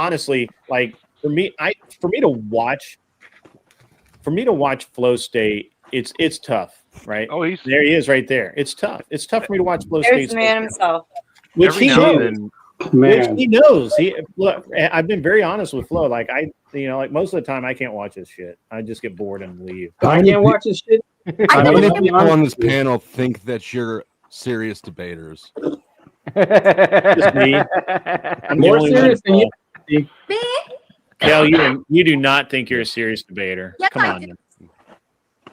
honestly, like for me to watch Flo State, it's tough, right? Oh, there he is, right there. It's tough. It's tough for me to watch Flo There's State. the man himself. Which he knows. Which Man. he knows. Look, I've been very honest with Flo. Like like most of the time, I can't watch his shit. I just get bored and leave. I can't watch this shit. How many people on this panel think that you're serious debaters? Just me. I'm More serious than you. Kel, you do not think you're a serious debater. Yes, Come I on. do.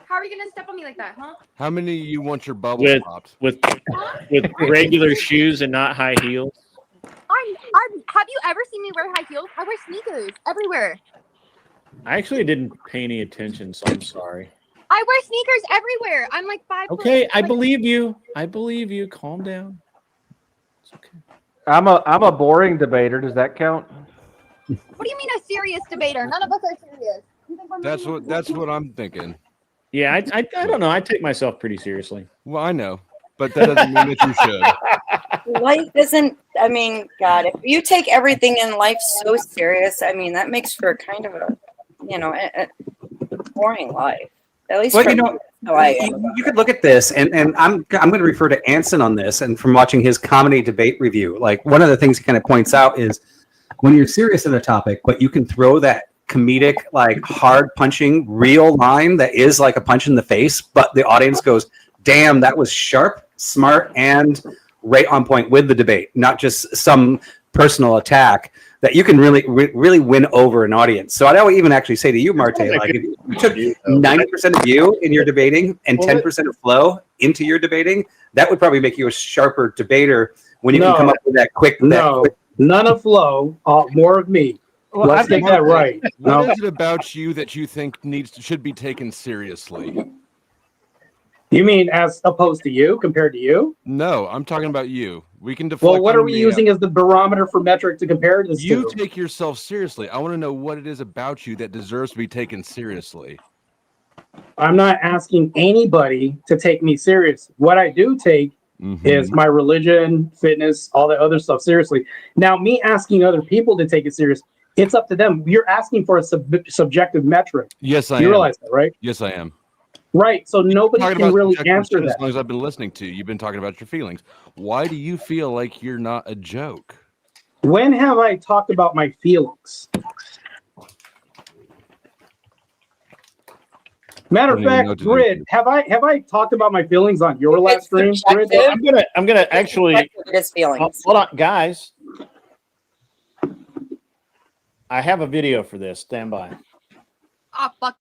How are you gonna step on me like that, huh? How many of you want your bubble With popped? with regular shoes and not high heels? Have you ever seen me wear high heels? I wear sneakers everywhere. I actually didn't pay any attention, so I'm sorry. I wear sneakers everywhere. I'm like 5 Okay, foot. I believe you. I believe you. Calm down. It's okay. I'm a boring debater. Does that count? What do you mean a serious debater? None of us are serious. That's what I'm thinking. Yeah, I don't know. I take myself pretty seriously. Well, I know, but that doesn't mean that you should. Life isn't, I mean, God, if you take everything in life so serious, I mean, that makes for kind of a boring life. At least Well, for you me, know, that's how I am. you could look at this, and I'm going to refer to Anson on this, and from watching his comedy debate review, like one of the things he kind of points out is when you're serious in a topic, but you can throw that comedic, like hard punching real line that is like a punch in the face, but the audience goes, damn, that was sharp, smart, and right on point with the debate, not just some personal attack, that you can really win over an audience. So I would even actually say to you, Martae, like if you took 90% of you in your debating and 10% of Flo into your debating, that would probably make you a sharper debater when you can come up with that quick. None of Flo, more of me. Well, Let's get that right. What is it about you that you think should be taken seriously? You mean as opposed to you, compared to you? No, I'm talking about you. We can deflect. Well, what are we using as the barometer for metric to compare this You to? take yourself seriously. I want to know what it is about you that deserves to be taken seriously. I'm not asking anybody to take me serious. What I do take is my religion, fitness, all that other stuff seriously. Now, me asking other people to take it serious, it's up to them. You're asking for a subjective metric. Yes, I am. You realize that, right? Yes, I am. Right. So nobody can really answer that. As long as I've been listening to you, you've been talking about your feelings. Why do you feel like you're not a joke? When have I talked about my feelings? Matter of fact, Grid, have I talked about my feelings on your last stream? Grid? I'm gonna actually his feelings. Hold on, guys. I have a video for this. Stand by. Ah, fuck.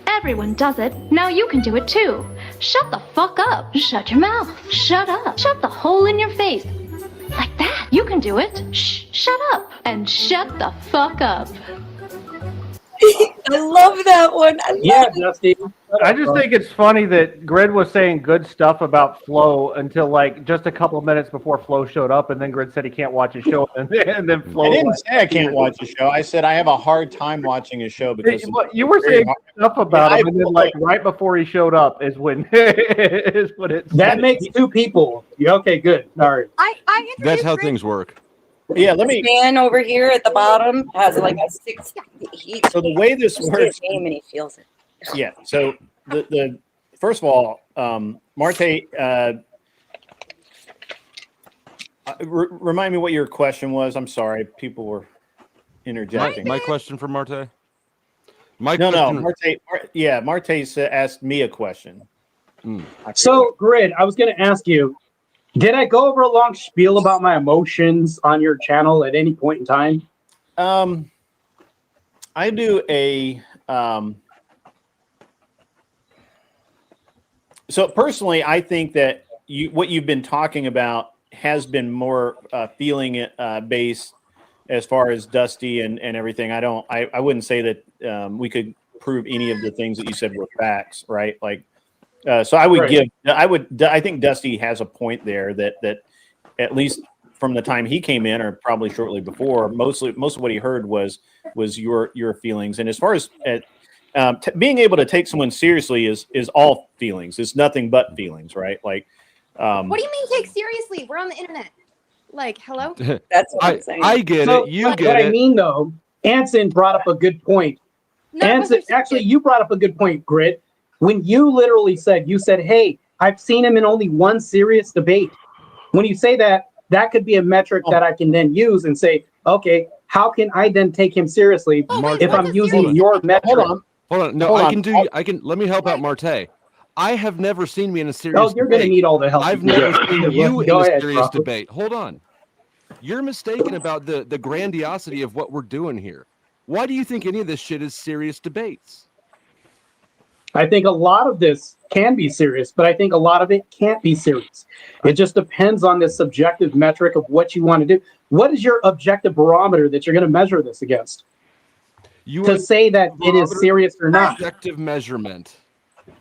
Everyone does it. Now you can do it too. Shut the fuck up. Shut your mouth. Shut up. Shut the hole in your face. Like that. You can do it. Shh. Shut up. And shut the fuck up. I love that one. Dusty. I just think it's funny that Grid was saying good stuff about Flo until like just a couple of minutes before Flo showed up, and then Grid said he can't watch his show, and then Flo. I didn't say I can't watch a show. I said I have a hard time watching a show because you were saying stuff about him, and then like right before he showed up is when that makes two people. Yeah, okay, good. All right. That's how things work. Yeah, let me. This man over here at the bottom has like a 6. So the way this works, his name and he feels it. Yeah. So the first of all, Martae, remind me what your question was. I'm sorry, people were interjecting. My question for Martae. Martae. Martae asked me a question. So, Grid, I was going to ask you, did I go over a long spiel about my emotions on your channel at any point in time? I do a. So personally, I think that what you've been talking about has been more feeling based as far as Dusty and everything. I wouldn't say that we could prove any of the things that you said were facts, right? Like, so I would I think Dusty has a point there that at least from the time he came in, or probably shortly before, most of what he heard was your feelings. And as far as being able to take someone seriously is all feelings. It's nothing but feelings, right? Like, what do you mean take seriously? We're on the internet. Like, hello? That's what I'm saying. I get So it. You what get I it. mean, though, Anson brought up a good point. No, Anson, actually, you brought up a good point, Grit. When you literally said, hey, I've seen him in only one serious debate. When you say that, that could be a metric that I can then use and say, okay, how can I then take him seriously if I'm using your metric? Hold on. No, Hold I on. can do. I can. Let me help out Martae. I have never seen me in a serious. Oh, you're going to need all the help. I've you can never get. seen you in Go a ahead, serious bro. debate. Hold on. You're mistaken about the grandiosity of what we're doing here. Why do you think any of this shit is serious debates? I think a lot of this can be serious, but I think a lot of it can't be serious. It just depends on the subjective metric of what you want to do. What is your objective barometer that you're going to measure this against? To say that it is serious or not. Objective measurement.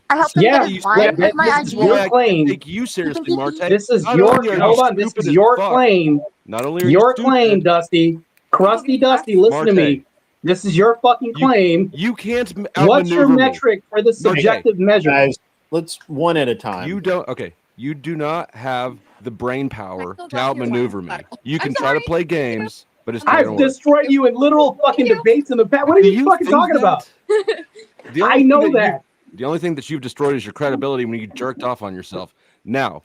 I helped them Yeah, get his line with my This is idea. why your I claim. take you seriously, Martae. This is Not your only are you hold on. This stupid is as your fuck, claim. Not only are you Your stupid, claim, Dusty. Crusty Dusty, listen to me. This is your fucking claim. You can't What's your outmaneuver me. metric for the subjective measure? Guys, let's one at a time. You don't. Okay, you do not have the brain power to outmaneuver me. You can I'm try to sorry. play games, but it's not I've gonna work. destroyed you in literal fucking debates in the past. What are Do you fucking think talking about? The only I thing know you- that. The only thing that you've destroyed is your credibility when you jerked off on yourself. Now,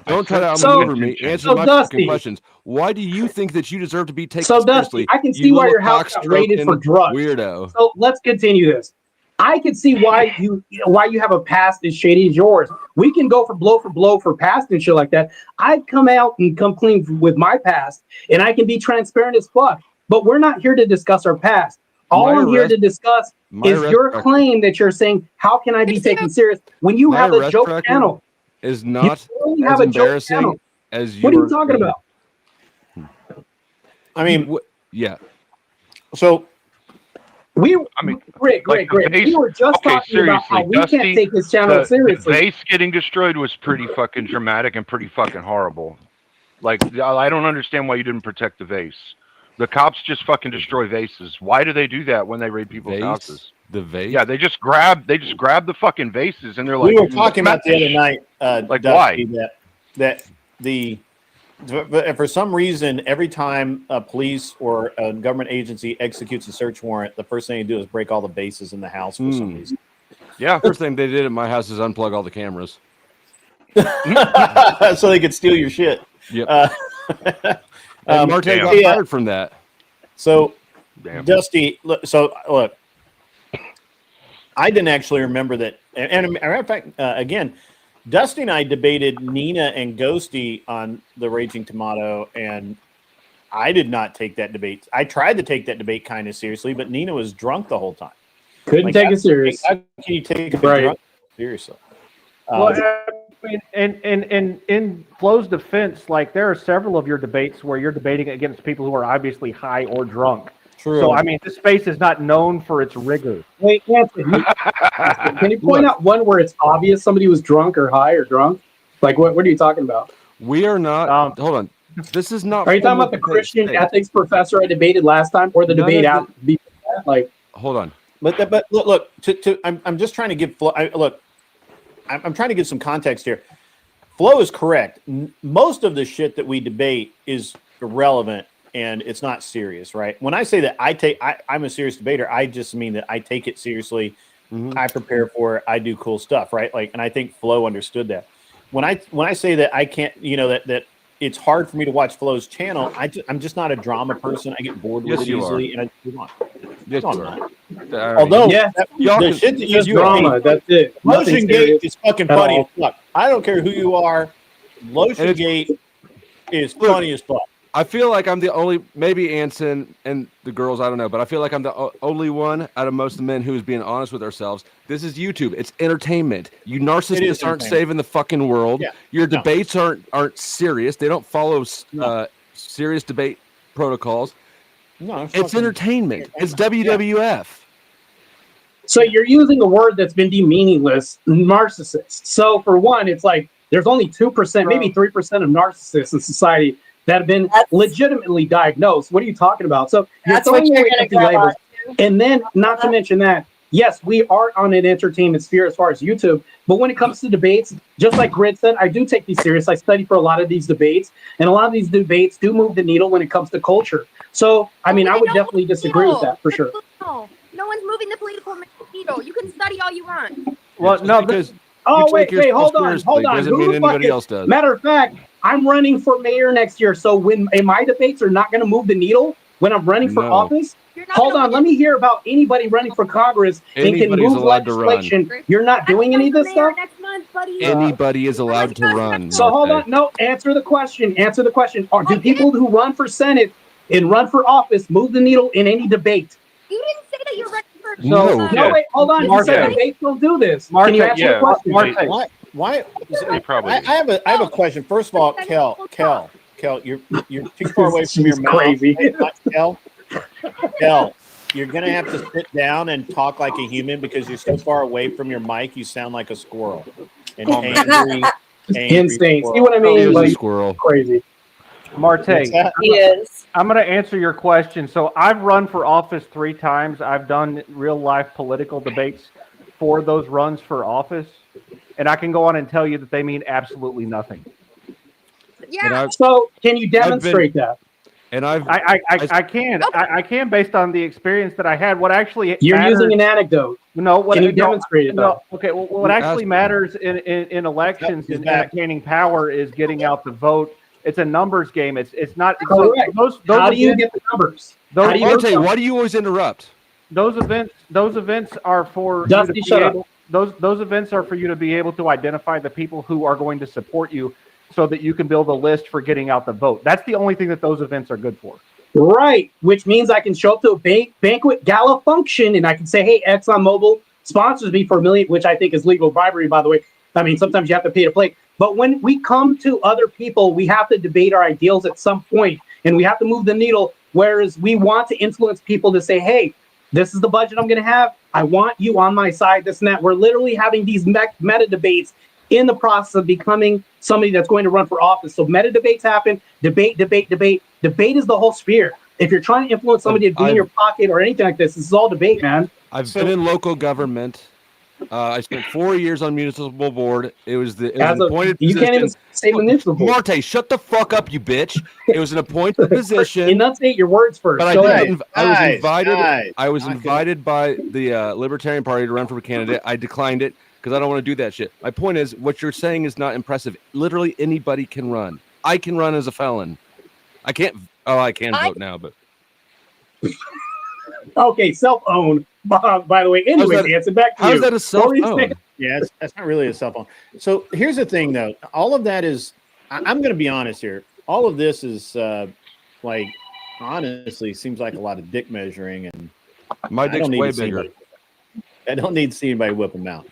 don't try to outmaneuver me. Answer my fucking questions. Why do you think that you deserve to be taken So seriously? Dusty, I can see you why little your house got raided for cock-stroking drugs. Weirdo. So let's continue this. I can see why you have a past as shady as yours. We can go for blow for past and shit like that. I'd come out and come clean with my past, and I can be transparent as fuck. But we're not here to discuss our past. All I'm here to discuss is your claim that you're saying, how can I be taken serious when you have a joke channel? Is not You as have a joke embarrassing channel. as you. What are you talking about? I mean, yeah. So great. We were just talking about how we can't take this channel seriously. The vase getting destroyed was pretty fucking dramatic and pretty fucking horrible. Like, I don't understand why you didn't protect the vase. The cops just fucking destroy vases. Why do they do that when they raid people's houses? The vase? Yeah, they just grab the fucking vases and they're like. We were talking about the other night, like Dusty, why? But for some reason, every time a police or a government agency executes a search warrant, the first thing they do is break all the bases in the house for some reason. Yeah, first thing they did at my house is unplug all the cameras. So they could steal your shit. Yep. And Martae got fired from that. So, Dusty, look, I didn't actually remember that. And a matter of fact, again, Dusty and I debated Nina and Ghosty on the Raging Tomato, and I did not take that debate. I tried to take that debate kind of seriously, but Nina was drunk the whole time. Couldn't take it serious. How can you take a drunk seriously? Well, I mean, and in Flo's defense, like there are several of your debates where you're debating against people who are obviously high or drunk. True. So I mean, this space is not known for its rigor. Wait, Anthony, can you point out one where it's obvious somebody was drunk or high or drunk? Like, what are you talking about? We are not. Hold on. This is not. Are you talking about the Christian ethics professor I debated last time, or the debate out? Like, hold on. But look. I'm just trying to give Flo. I'm trying to give some context here. Flo is correct. Most of the shit that we debate is irrelevant and it's not serious, right? When I say that I'm a serious debater, I just mean that I take it seriously. Mm-hmm. I prepare for it. I do cool stuff, right? Like, and I think Flo understood that. When I say that I can't, that it's hard for me to watch Flo's channel, I'm just not a drama person. I get bored with it easily, and I move on. Yes, no, you I'm are. not. Although the shit that you drama, that's it. Lotion Gate is fucking funny as fuck. I don't care who you are. Lotion Gate is funny as fuck. I feel like I'm the only, maybe Anson and the girls, I don't know, but I feel like I'm the only one out of most of the men who is being honest with ourselves. This is YouTube. It's entertainment. You narcissists aren't saving the fucking world. Yeah. Your debates aren't serious. They don't follow serious debate protocols. No, it's entertainment. It's WWF. So you're using a word that's been deemed meaningless, narcissist. So for one, it's like there's only 2%, maybe 3% of narcissists in society that have been legitimately diagnosed. What are you talking about? So you're throwing away empty labels. And then, not to mention that, yes, we are on an entertainment sphere as far as YouTube. But when it comes to debates, just like Grid said, I do take these serious. I study for a lot of these debates, and a lot of these debates do move the needle when it comes to culture. So, I mean, I would definitely disagree with that for sure. No one's moving the political needle. You can study all you want. Well, no, because oh wait, hold on. Doesn't mean anybody else does. Matter of fact, I'm running for mayor next year, so when my debates are not going to move the needle when I'm running for office. Hold on, let me hear about anybody running for Congress and can move legislation. You're not doing any of this stuff? Anybody is allowed to run. So hold on, no, answer the question. Do people who run for Senate and run for office move the needle in any debate? You didn't say that you're running for No, wait, hold on. You said debates don't do this. Can you answer the question? Why? I have a question. First of all, Kel, you're too far away from your mouth. Crazy. Kel, you're gonna have to sit down and talk like a human because you're so far away from your mic. You sound like a squirrel. And angry insane. Squirrel. See what I mean? Like, squirrel. Crazy. Martae, He is. I'm going to answer your question. So I've run for office 3 times. I've done real life political debates for those runs for office, and I can go on and tell you that they mean absolutely nothing. Yeah. So can you demonstrate that? And I can based on the experience that I had. What actually you're matters, using an anecdote. No, what can you demonstrate it? No, okay. Well, what actually matters in elections and gaining power is getting out the vote. It's a numbers game. It's not correct. Those how do you get the numbers? Martae, why do you always interrupt? Those events are for Dusty, you to be able, those events are for you to be able to identify the people who are going to support you so that you can build a list for getting out the vote. That's the only thing that those events are good for. Right, which means I can show up to a banquet gala function and I can say, hey, ExxonMobil sponsors me for $1 million, which I think is legal bribery, by the way. I mean, sometimes you have to pay to play. But when we come to other people, we have to debate our ideals at some point, and we have to move the needle, whereas we want to influence people to say, hey, this is the budget I'm going to have. I want you on my side, this and that. We're literally having these meta debates in the process of becoming somebody that's going to run for office. So meta debates happen, debate. Debate is the whole sphere. If you're trying to influence somebody to be in your pocket or anything like this is all debate, man. I've been in local government. I spent 4 years on municipal board. It was an appointed you position. Can't even say municipal. Martae, shut the fuck up, you bitch. It was an appointed position. Enunciate your words first. But I was invited by the Libertarian Party to run for a candidate. I declined it because I don't want to do that shit. My point is, what you're saying is not impressive. Literally anybody can run. I can run as a felon. I can't. Oh, I can vote now, but. Okay, self-owned. By the way, anyway, Nancy, back to you. How's that a self-owned? Yeah, that's not really a cell phone. So here's the thing, though. All of that is, I'm going to be honest here. All of this is like, honestly, seems like a lot of dick measuring, and my dick's way bigger. I don't need to see anybody whip them out.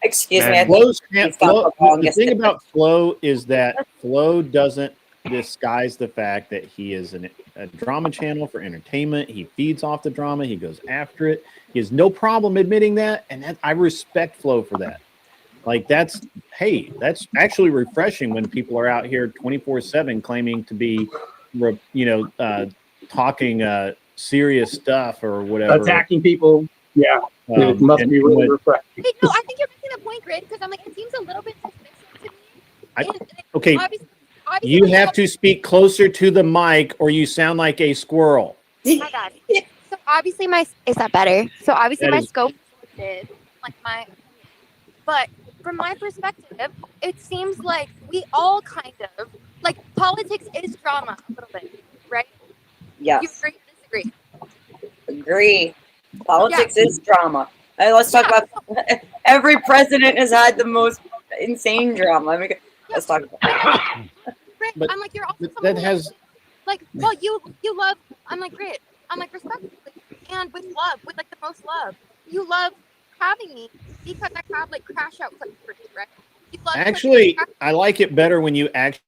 Excuse me. The thing about Flo is that Flo doesn't disguise the fact that he is a drama channel for entertainment. He feeds off the drama. He goes after it. He has no problem admitting that, and I respect Flo for that. Like that's actually refreshing when people are out here 24/7 claiming to be, talking serious stuff or whatever, attacking people. Yeah, it must be really refreshing. Hey, no, I think you're missing the point, Grid, because I'm like, it seems a little bit suspicious to me. Okay. Obviously, You have to speak closer to the mic or you sound like a squirrel. My God. So obviously is that better? So obviously my scope is limited, but from my perspective, it seems like we all kind of, like, politics is drama a little bit, right? Yes. You agree, disagree? Agree. Politics is drama. Let's talk about every president has had the most insane drama. I mean, let's talk about that. But I'm like, you're also that has you love. I'm like, Grit. I'm like, respectfully and with love, with like the most love. You love having me because I have like crash out clips for you, right? You love actually, I like it better when you actually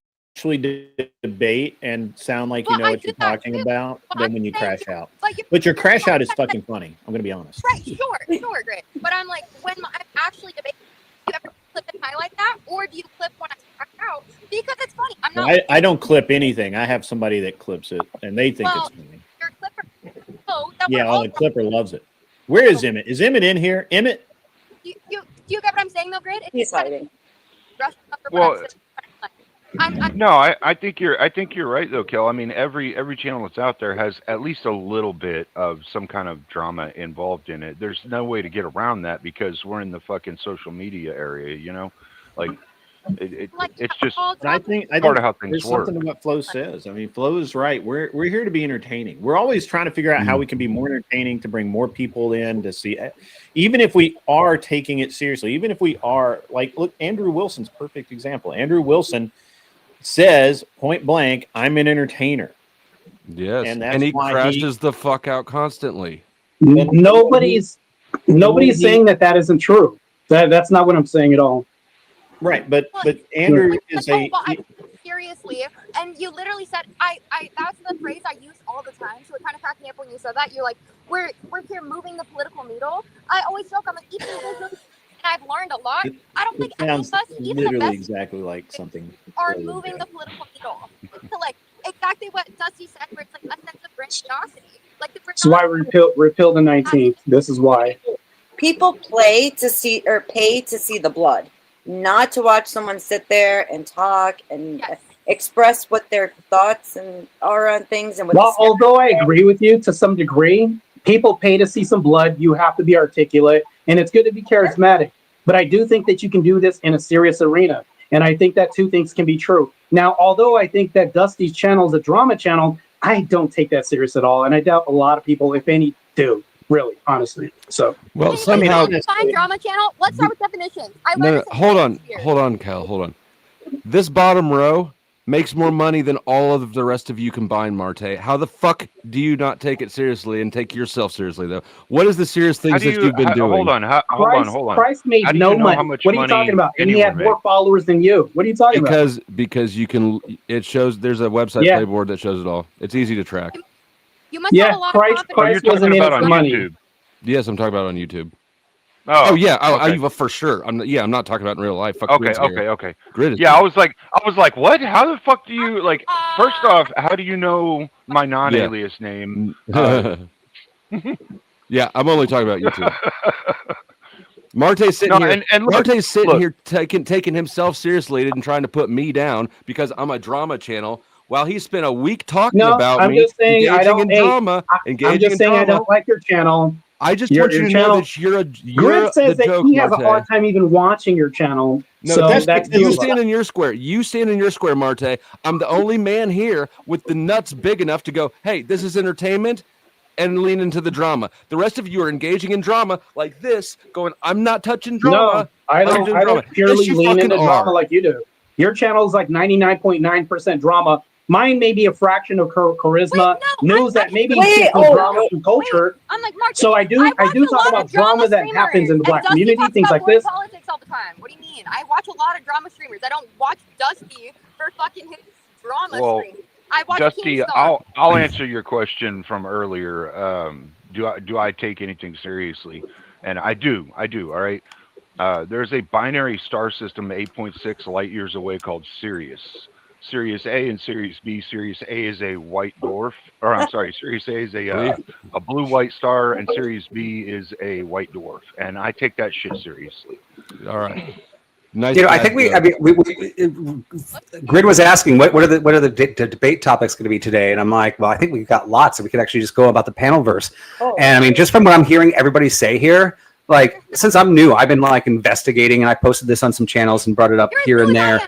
debate and sound like you know what you're talking about than when you crash out. But your crash out is fucking funny. I'm gonna be honest. Right? Sure, Grit. But I'm like, when I'm actually debating, do you ever clip and highlight that, or do you clip when I crash out? Because it's funny. I'm not. I don't clip anything. I have somebody that clips it, and they think it's funny. Your clipper. Yeah, the clipper loves it. Where is Emmett? Is Emmett in here? Emmett? Do you get what I'm saying, though, Grid? He's hiding. Well, no, I think you're right though, Kel. I mean, every channel that's out there has at least a little bit of some kind of drama involved in it. There's no way to get around that because we're in the fucking social media area, you know? Like it's just I think part of how things there's work. something to what Flo says. I mean, Flo is right. We're here to be entertaining. We're always trying to figure out how we can be more entertaining to bring more people in to see. Even if we are taking it seriously, even if we are like, look, Andrew Wilson's a perfect example. Andrew Wilson says point blank, "I'm an entertainer." Yes, and he crashes the fuck out constantly. Nobody's saying that isn't true. That's not what I'm saying at all. Right, but Andrew is seriously, and you literally said that's the phrase I use all the time. So it kind of cracked me up when you said that. You're like, we're here moving the political needle. I always joke, I'm like, even and I've learned a lot. I don't think any of us, even the best, exactly like something are moving the political needle. So like exactly what Dusty said, where it's like a sense of grandiosity. Like that's why we repeal the 19th. This is why people pay to see the blood, not to watch someone sit there and talk and express what their thoughts and are on things. And although I agree with you to some degree, people pay to see some blood. You have to be articulate, and it's good to be charismatic. But I do think that you can do this in a serious arena, and I think that two things can be true. Now, although I think that Dusty's channel is a drama channel, I don't take that serious at all, and I doubt a lot of people, if any, do. Really, honestly. So, well, somehow define drama channel. Let's start with definitions. Hold on, Cal. Hold on. This bottom row makes more money than all of the rest of you combined, Martae. How the fuck do you not take it seriously and take yourself seriously, though? What is the serious things that you've been doing? Hold on. Christ made no money. What are you talking about? And he had more followers than you. What are you talking about? Because you can. It shows. There's a website playboard that shows it all. It's easy to track. You must have a lot of Christ wasn't in it for money. YouTube. Yes, I'm talking about it on YouTube. Oh yeah, I for sure. I'm not talking about in real life. Fuck okay. Grid is I was like, what? How the fuck do you like? First off, how do you know my non-alias name? Yeah, I'm only talking about YouTube. Martae's sitting here. And Martae's sitting here taking himself seriously and trying to put me down because I'm a drama channel. While he spent a week talking about me, engaging in drama. I don't like your channel. I just want you to know that you're Grid says the that joke, he has Martae. a hard time even watching your channel. No, so that's you stand in your square. You stand in your square, Martae. I'm the only man here with the nuts big enough to go, hey, this is entertainment, and lean into the drama. The rest of you are engaging in drama like this, going, I'm not touching drama. No, I don't purely lean into drama like you do. Your channel is like 99.9% drama. Mine may be a fraction of charisma, news that maybe drama and culture. I'm like, Mark, so I do talk about drama that happens in the black community, things like this. Politics all the time. What do you mean? I watch a lot of drama streamers. I don't watch Dusty for fucking his drama stream. I watch Dusty, I'll answer your question from earlier. Do I take anything seriously? And I do. All right. There's a binary star system 8.6 light years away called Sirius. Sirius A and Sirius B. Sirius A is a white dwarf, or I'm sorry, Sirius A is a blue-white star, and Sirius B is a white dwarf, and I take that shit seriously. All right. Nice. I think Grid was asking what are the debate topics going to be today, and I'm like, well, I think we've got lots, so we could actually just go about the panelverse. And I mean, just from what I'm hearing everybody say here. Like, since I'm new, I've been like investigating, and I posted this on some channels and brought it up here and there.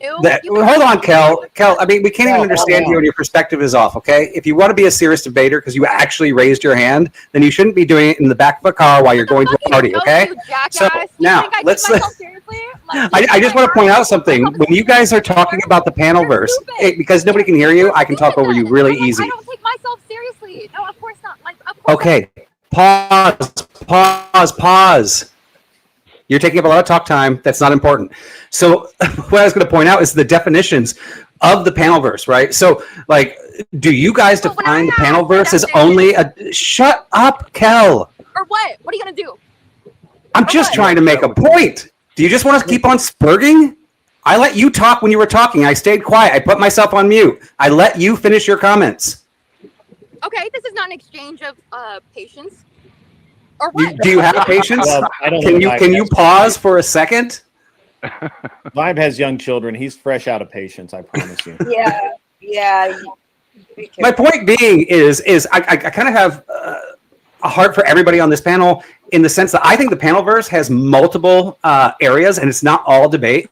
Hold on, Kel. I mean, we can't even understand you, and your perspective is off. Okay, if you want to be a serious debater because you actually raised your hand, then you shouldn't be doing it in the back of a car while you're going to a party. Okay. So now let's. I just want to point out something. When you guys are talking about the panelverse, because nobody can hear you, I can talk over you really easy. I don't take myself seriously. No, of course not. Like, of course okay. Pause. You're taking up a lot of talk time. That's not important. So what I was going to point out is the definitions of the panelverse, right? So, like, do you guys define the panelverse as only a... Shut up, Kel. Or what? What are you going to do? I'm just trying to make a point. Do you just want to keep on spurging? I let you talk when you were talking. I stayed quiet. I put myself on mute. I let you finish your comments. Okay, this is not an exchange of patience. Or what? Do you have patience? Well, I don't know Can you pause for a second? Vibe has young children. He's fresh out of patience. I promise you. Yeah. My point being is I kind of have a heart for everybody on this panel in the sense that I think the panelverse has multiple areas and it's not all debate.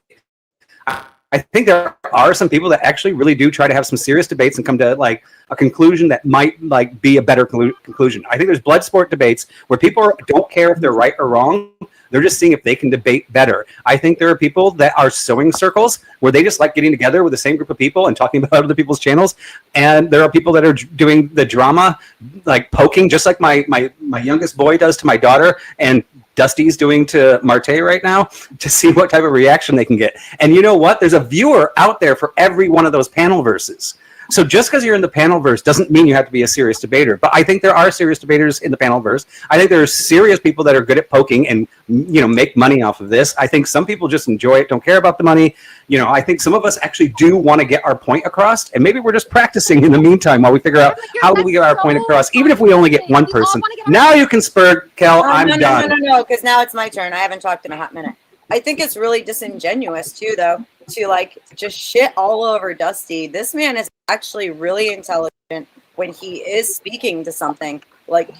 I think there are some people that actually really do try to have some serious debates and come to like a conclusion that might like be a better conclusion. I think there's Bloodsport debates where people don't care if they're right or wrong. They're just seeing if they can debate better. I think there are people that are sewing circles where they just like getting together with the same group of people and talking about other people's channels. And there are people that are doing the drama, like poking, just like my youngest boy does to my daughter, and Dusty's doing to Martae right now, to see what type of reaction they can get. And you know what? There's a viewer out there for every one of those panel verses. So just because you're in the panel verse doesn't mean you have to be a serious debater. But I think there are serious debaters in the panel verse. I think there are serious people that are good at poking and, you know, make money off of this. I think some people just enjoy it, don't care about the money. You know, I think some of us actually do want to get our point across. And maybe we're just practicing in the meantime while we figure out how do we get our point across, even if we only get one person. Now you can spur, Kel. I'm done. No, because now it's my turn. I haven't talked in a hot minute. I think it's really disingenuous too, though, to like just shit all over Dusty. This man is actually really intelligent when he is speaking to something. Like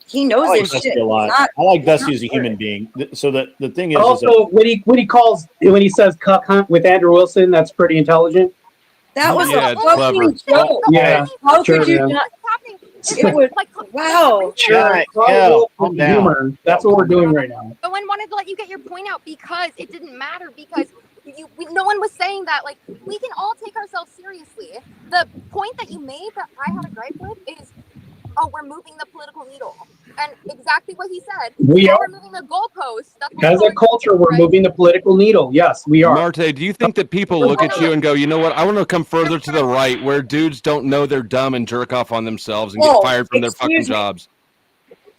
he knows his shit. A lot. I like Dusty as a human being. So the thing is, also when he says cuck hunt with Andrew Wilson, that's pretty intelligent. That was Yeah, a it's fucking clever. joke. Yeah, How sure, could you yeah. not? It was wow. Humor. That's what we're doing right now. No one wanted to let you get your point out because it didn't matter, because no one was saying that like we can all take ourselves seriously. The point that you made that I had a gripe with is, oh, we're moving the political needle, and exactly what he said. We are moving the goalposts. As a culture, we're moving the political needle. Yes, we are. Martae, do you think that people look at you and go, you know what, I want to come further to the right where dudes don't know they're dumb and jerk off on themselves and get fired from their fucking jobs?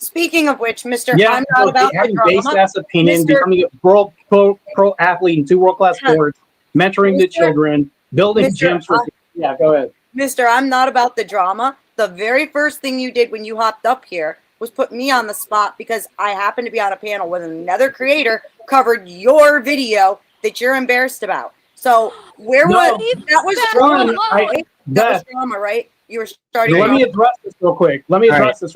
Speaking of which, Mr. Yeah, I'm not about having the base drama. ass opinion, Mr. becoming a pro athlete in 2 world-class sports, mentoring the children, building gyms for. Yeah, go ahead. Mr. I'm not about the drama. The very first thing you did when you hopped up here was put me on the spot because I happened to be on a panel with another creator covered your video that you're embarrassed about. So that was drama, right? You were starting. Let me address this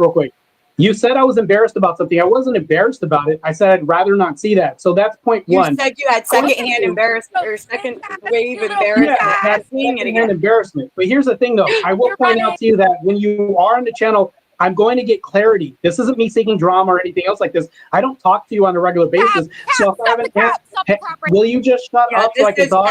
real quick. You said I was embarrassed about something. I wasn't embarrassed about it. I said I'd rather not see that. So that's point one. You said you had secondhand embarrassment or second wave embarrassment. Yeah, I had secondhand embarrassment. But here's the thing, though. I will point out to you that when you are on the channel, I'm going to get clarity. This isn't me seeking drama or anything else like this. I don't talk to you on a regular basis. So if I haven't, will you just shut up so I can talk?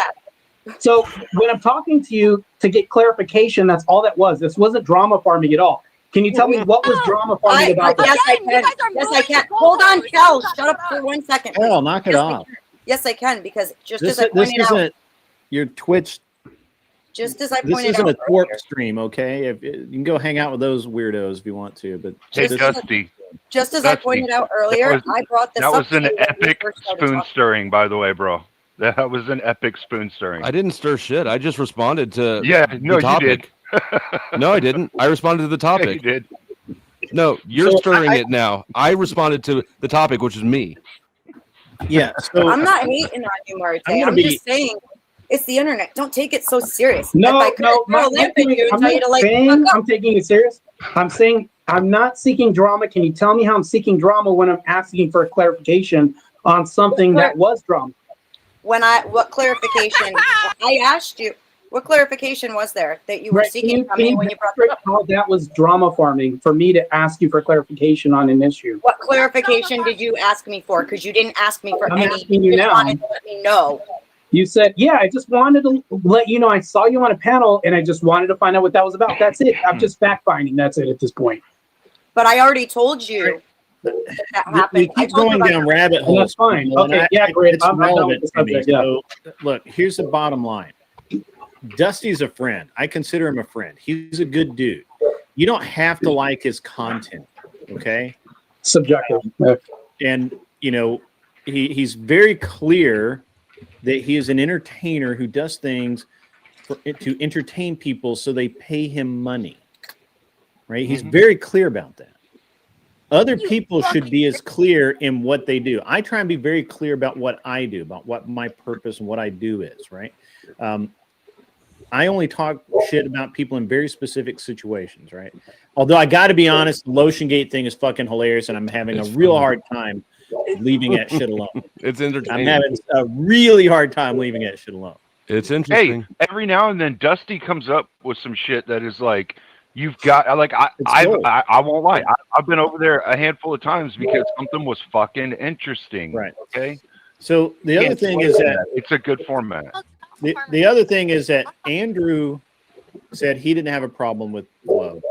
So when I'm talking to you to get clarification, that's all that was. This wasn't drama farming at all. Can you tell me what was drama farming about this? Yes, I can. Yes, I can. Hold on, Kel. Shut up for 1 second. Kel, knock it off. Yes, I can, because just this, as I pointed this out. isn't your Twitch. Just as I this pointed isn't out a twerp stream, okay? You can go hang out with those weirdos if you want to, but hey, Dusty. Just as I pointed out earlier, I brought this up. That was an to you when we epic first started spoon talking. stirring, by the way, bro. That was an epic spoon stirring. I didn't stir shit. I just responded to no, the topic. You did. No, I didn't. I responded to the topic. Yeah, you did. No, you're stirring it now. I responded to the topic, which is me. Yeah. So I'm not hating on you, Martae. I'm just saying it's the internet. Don't take it so serious. No, I'm not taking it serious. I'm saying I'm not seeking drama. Can you tell me how I'm seeking drama when I'm asking for a clarification on something that was drama? What clarification? I asked you. What clarification was there that you were seeking from me when you brought it up? How that was drama farming for me to ask you for clarification on an issue. What clarification did you ask me for? Because you didn't ask me for I'm any. asking you now. Wanted to let me know. You said, yeah, I just wanted to let you know I saw you on a panel and I just wanted to find out what that was about. That's it. I'm just fact finding. That's it at this point. But I already told you that happened. We keep going down rabbit holes. That's fine. Okay, yeah, great. It's I'm done relevant with the to me. subject, yeah. So, look, here's the bottom line. Dusty's a friend. I consider him a friend. He's a good dude. You don't have to like his content, okay? Subjective. And, you know, he's very clear that he is an entertainer who does things to entertain people so they pay him money, right? He's very clear about that. Other people should be as clear in what they do. I try and be very clear about what I do, about what my purpose and what I do is, right? I only talk shit about people in very specific situations, right? Although I got to be honest, the LotionGate thing is fucking hilarious, and I'm having a real hard time leaving that shit alone. It's entertaining. I'm having a really hard time leaving that shit alone. It's interesting. Hey, every now and then Dusty comes up with some shit that is like, you've got, like, I won't lie. I've been over there a handful of times because something was fucking interesting. Right. Okay. So the other thing is that it's a good format. The other thing is that Andrew said he didn't have a problem with Flow.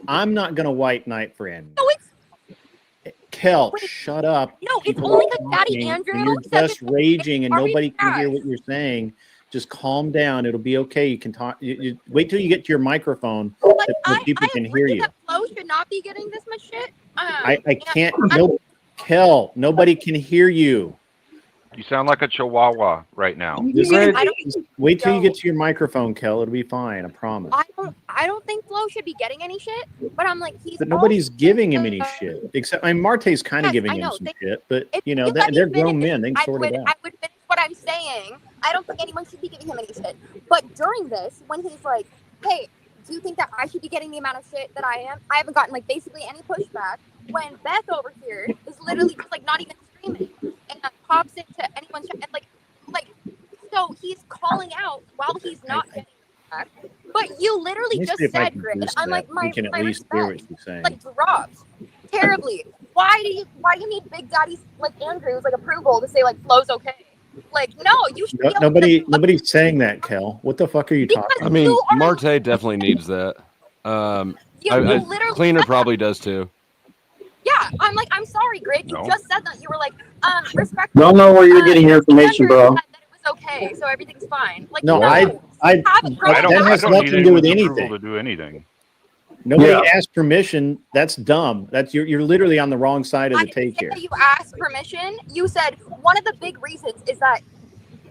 I'm not going to white knight for Andrew. No, Kel, shut up. No, it's People only are because Daddy talking, Andrew and you're said just raging and already nobody can hear passed. what you're saying. Just calm down. It'll be okay. You can talk. You wait till you get to your microphone so people can hear you. That Flo should not be getting this much shit. I can't. No, Kel, nobody can hear you. You sound like a chihuahua right now. Just wait till you Yo. get to your microphone, Kel. It'll be fine. I promise. I don't think Flo should be getting any shit, but I'm like, he's. But nobody's also giving him any the- shit. Except, I mean, Marte's kind of Yes, giving I him know. some They- shit. But, If you know, you let me they're finish, grown men. They can sort it I out. would finish what I'm saying. I don't think anyone should be giving him any shit. But during this, when he's like, hey, do you think that I should be getting the amount of shit that I am? I haven't gotten, like, basically any pushback. When Beth over here is literally just, like, not even streaming and pops into anyone's chat. And, like, so he's calling out while he's not getting back. But you literally Let me just see if I said, can Grid, boost I'm that. like, my We can at my least hear respect, what you're saying. like, drops terribly. Why do you need Big Daddy's, like, Andrew's, like, approval to say, like, Flo's okay? Like, no, you should be able to- Nobody's saying that, Kel. What the fuck are you talking Because I mean, you are- Martae definitely needs that. you literally Cleaner said probably that. does too. Yeah, I'm like, I'm sorry, Grid. You No. just said that. You were like, respect. Don't know where you're getting your information, Andrew bro. said that it was okay, so everything's fine. Like, No, no, I you have a I problem. don't, That I has don't nothing need to do with anyone's approval anything. to do anything. Nobody Yeah. asked permission. That's dumb. That's you're literally on the wrong side of I the didn't take say here. that you asked permission. You said one of the big reasons is that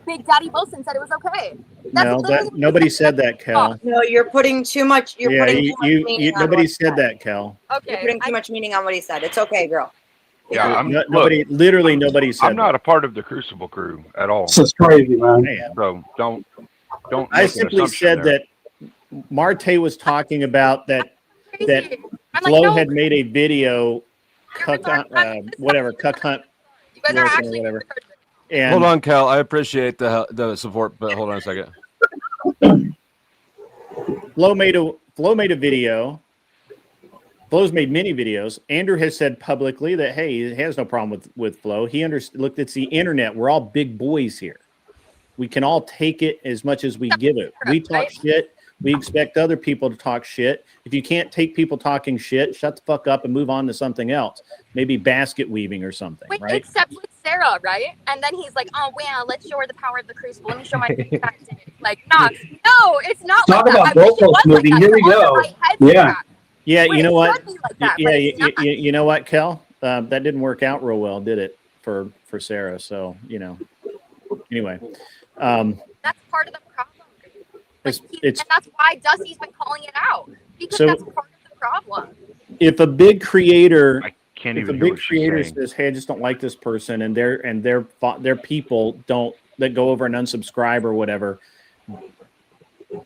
Big Daddy Wilson said it was okay. That's No, literally that what nobody you said that, Kel. No, you're putting too much. You're Yeah, putting too much meaning on nobody what he said that, Kel. You're Okay, putting too much meaning on what he said. It's okay, girl. Yeah, Nobody, literally nobody said I'm not a part of the Crucible crew at all. This is crazy, man. that. Man. So don't. I make an simply assumption said there. that Marte was talking about that crazy. I'm Flo no, had made a video, you're retarded. whatever, cuck hunt, You guys are Wilson or actually whatever. retarded. And Hold on, Cal. I appreciate the support, but hold on a second. Flo made a video. Flo's made many videos. Andrew has said publicly that, hey, he has no problem with Flo. Look, it's the internet. We're all big boys here. We can all take it as much as we give it. We talk shit. We expect other people to talk shit. If you can't take people talking shit, shut the fuck up and move on to something else. Maybe basket weaving or something, Wait, right? except with Sarah, right? And then he's like, "Oh, wow, let's show her the power of the Crucible. Let me show my fat dick." Like, no, it's not Talk like about that. I wish it goalpost was moving. like that. Here we You're on go. the right head Yeah. track. Yeah, Wait, you know it what? should be like that, Yeah, but it's not. you know what, Kel? That didn't work out real well, did it? For Sarah. So, you know. Anyway, That's part of the problem. Like, it's and that's why Dusty's been calling it out, because So- that's part of the problem. if a big creator I can't if a even hear big what she's creator saying. says, "Hey, I just don't like this person," and their people don't that go over and unsubscribe or whatever,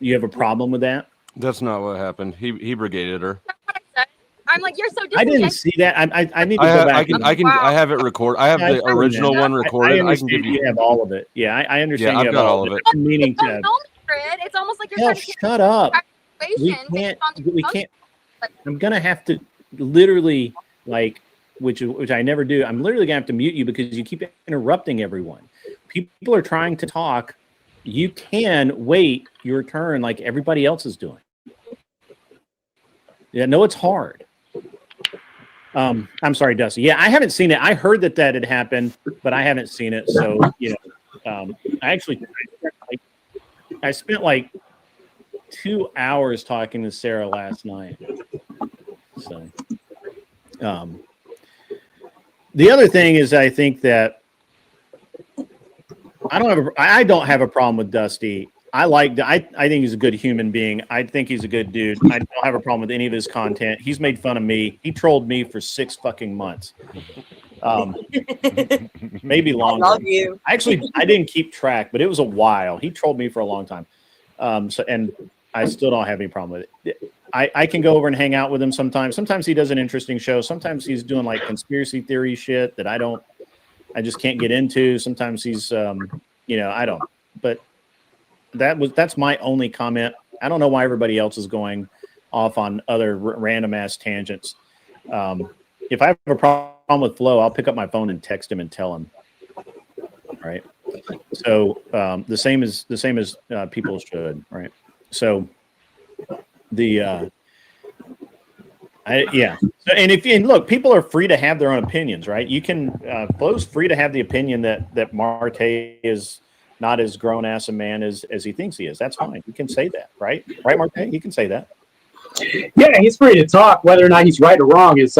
you have a problem with that? That's not what happened. He brigaded her. That's what I said. I'm like, you're so I didn't disingenuous. see that. I need to go back. I have it record. I have Yeah, the I've original seen one that. recorded. I can understand give you. you have all of it. Yeah, I understand. Yeah, you I've have got all of it. I've been meaning You to. don't know me, Fred. It's almost like you're Hell, trying to shut up. We situation can't. based on the We can't. I'm gonna have to literally which I never do. I'm literally gonna have to mute you because you keep interrupting everyone. People are trying to talk. You can wait your turn like everybody else is doing. Yeah, no, it's hard. I'm sorry, Dusty. Yeah, I haven't seen it. I heard that had happened, but I haven't seen it. So, I spent like 2 hours talking to Sarah last night. So, the other thing is, I think that I don't have a problem with Dusty I think he's a good human being. I think he's a good dude. I don't have a problem with any of his content. He's made fun of me. He trolled me for 6 fucking months. Maybe longer. I love you. Actually, I didn't keep track, but it was a while. He trolled me for a long time. And I still don't have any problem with it. I can go over and hang out with him sometimes. Sometimes he does an interesting show. Sometimes he's doing like conspiracy theory shit that I just can't get into. Sometimes he's, I don't. But that's my only comment. I don't know why everybody else is going off on other random ass tangents. If I have a problem with Flo, I'll pick up my phone and text him and tell him. Right. So the same as people should. Right. So and look, people are free to have their own opinions, right? You can Flo's free to have the opinion that Martae is not as grown ass a man as he thinks he is. That's fine. You can say that, right? Right, Martae? You can say that. Yeah, he's free to talk. Whether or not he's right or wrong is,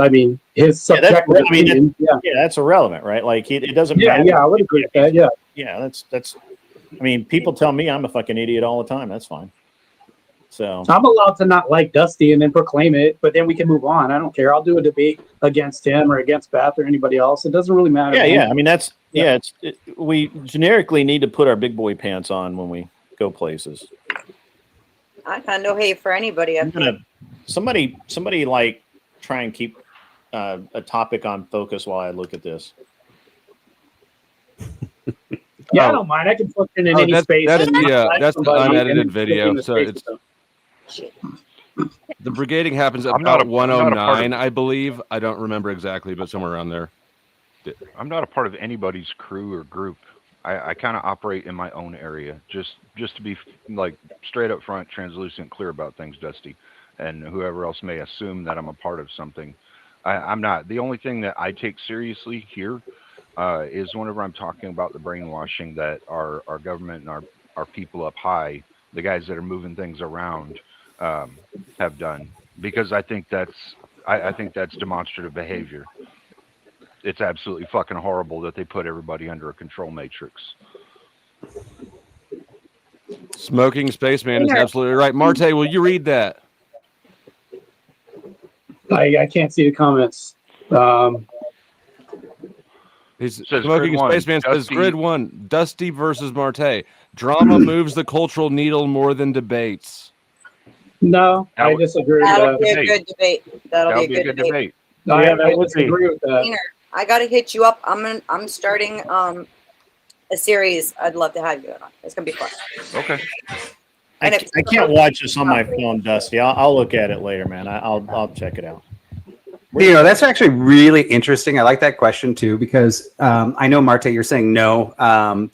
his subjective opinion. That's irrelevant, right? Like it doesn't matter. Yeah, I would agree with that. Yeah. Yeah, that's. People tell me I'm a fucking idiot all the time. That's fine. So I'm allowed to not like Dusty and then proclaim it, but then we can move on. I don't care. I'll do a debate against him or against Beth or anybody else. It doesn't really matter. Yeah. We generically need to put our big boy pants on when we go places. I got no hate for anybody. Somebody like try and keep a topic on focus while I look at this. Yeah, I don't mind. I can put it in any space. That's the unedited video. So it's the brigading happens at about 109, I believe. I don't remember exactly, but somewhere around there. I'm not a part of anybody's crew or group. I kind of operate in my own area, just to be like straight up front, translucent, clear about things, Dusty, and whoever else may assume that I'm a part of something. I'm not. The only thing that I take seriously here is whenever I'm talking about the brainwashing that our government and our people up high, the guys that are moving things around, have done, because I think that's demonstrative behavior. It's absolutely fucking horrible that they put everybody under a control matrix. Smoking Spaceman is absolutely right. Martae, will you read that? I can't see the comments. Smoking Spaceman says Grid 1, Dusty versus Martae. Drama moves the cultural needle more than debates. No, I disagree with that. That'll be a good debate. That'll be a good debate. I disagree with that. I got to hit you up. I'm starting a series. I'd love to have you on. It's gonna be fun. Okay. I can't watch this on my phone, Dusty. I'll look at it later, man. I'll check it out. That's actually really interesting. I like that question too, because I know, Martae, you're saying no,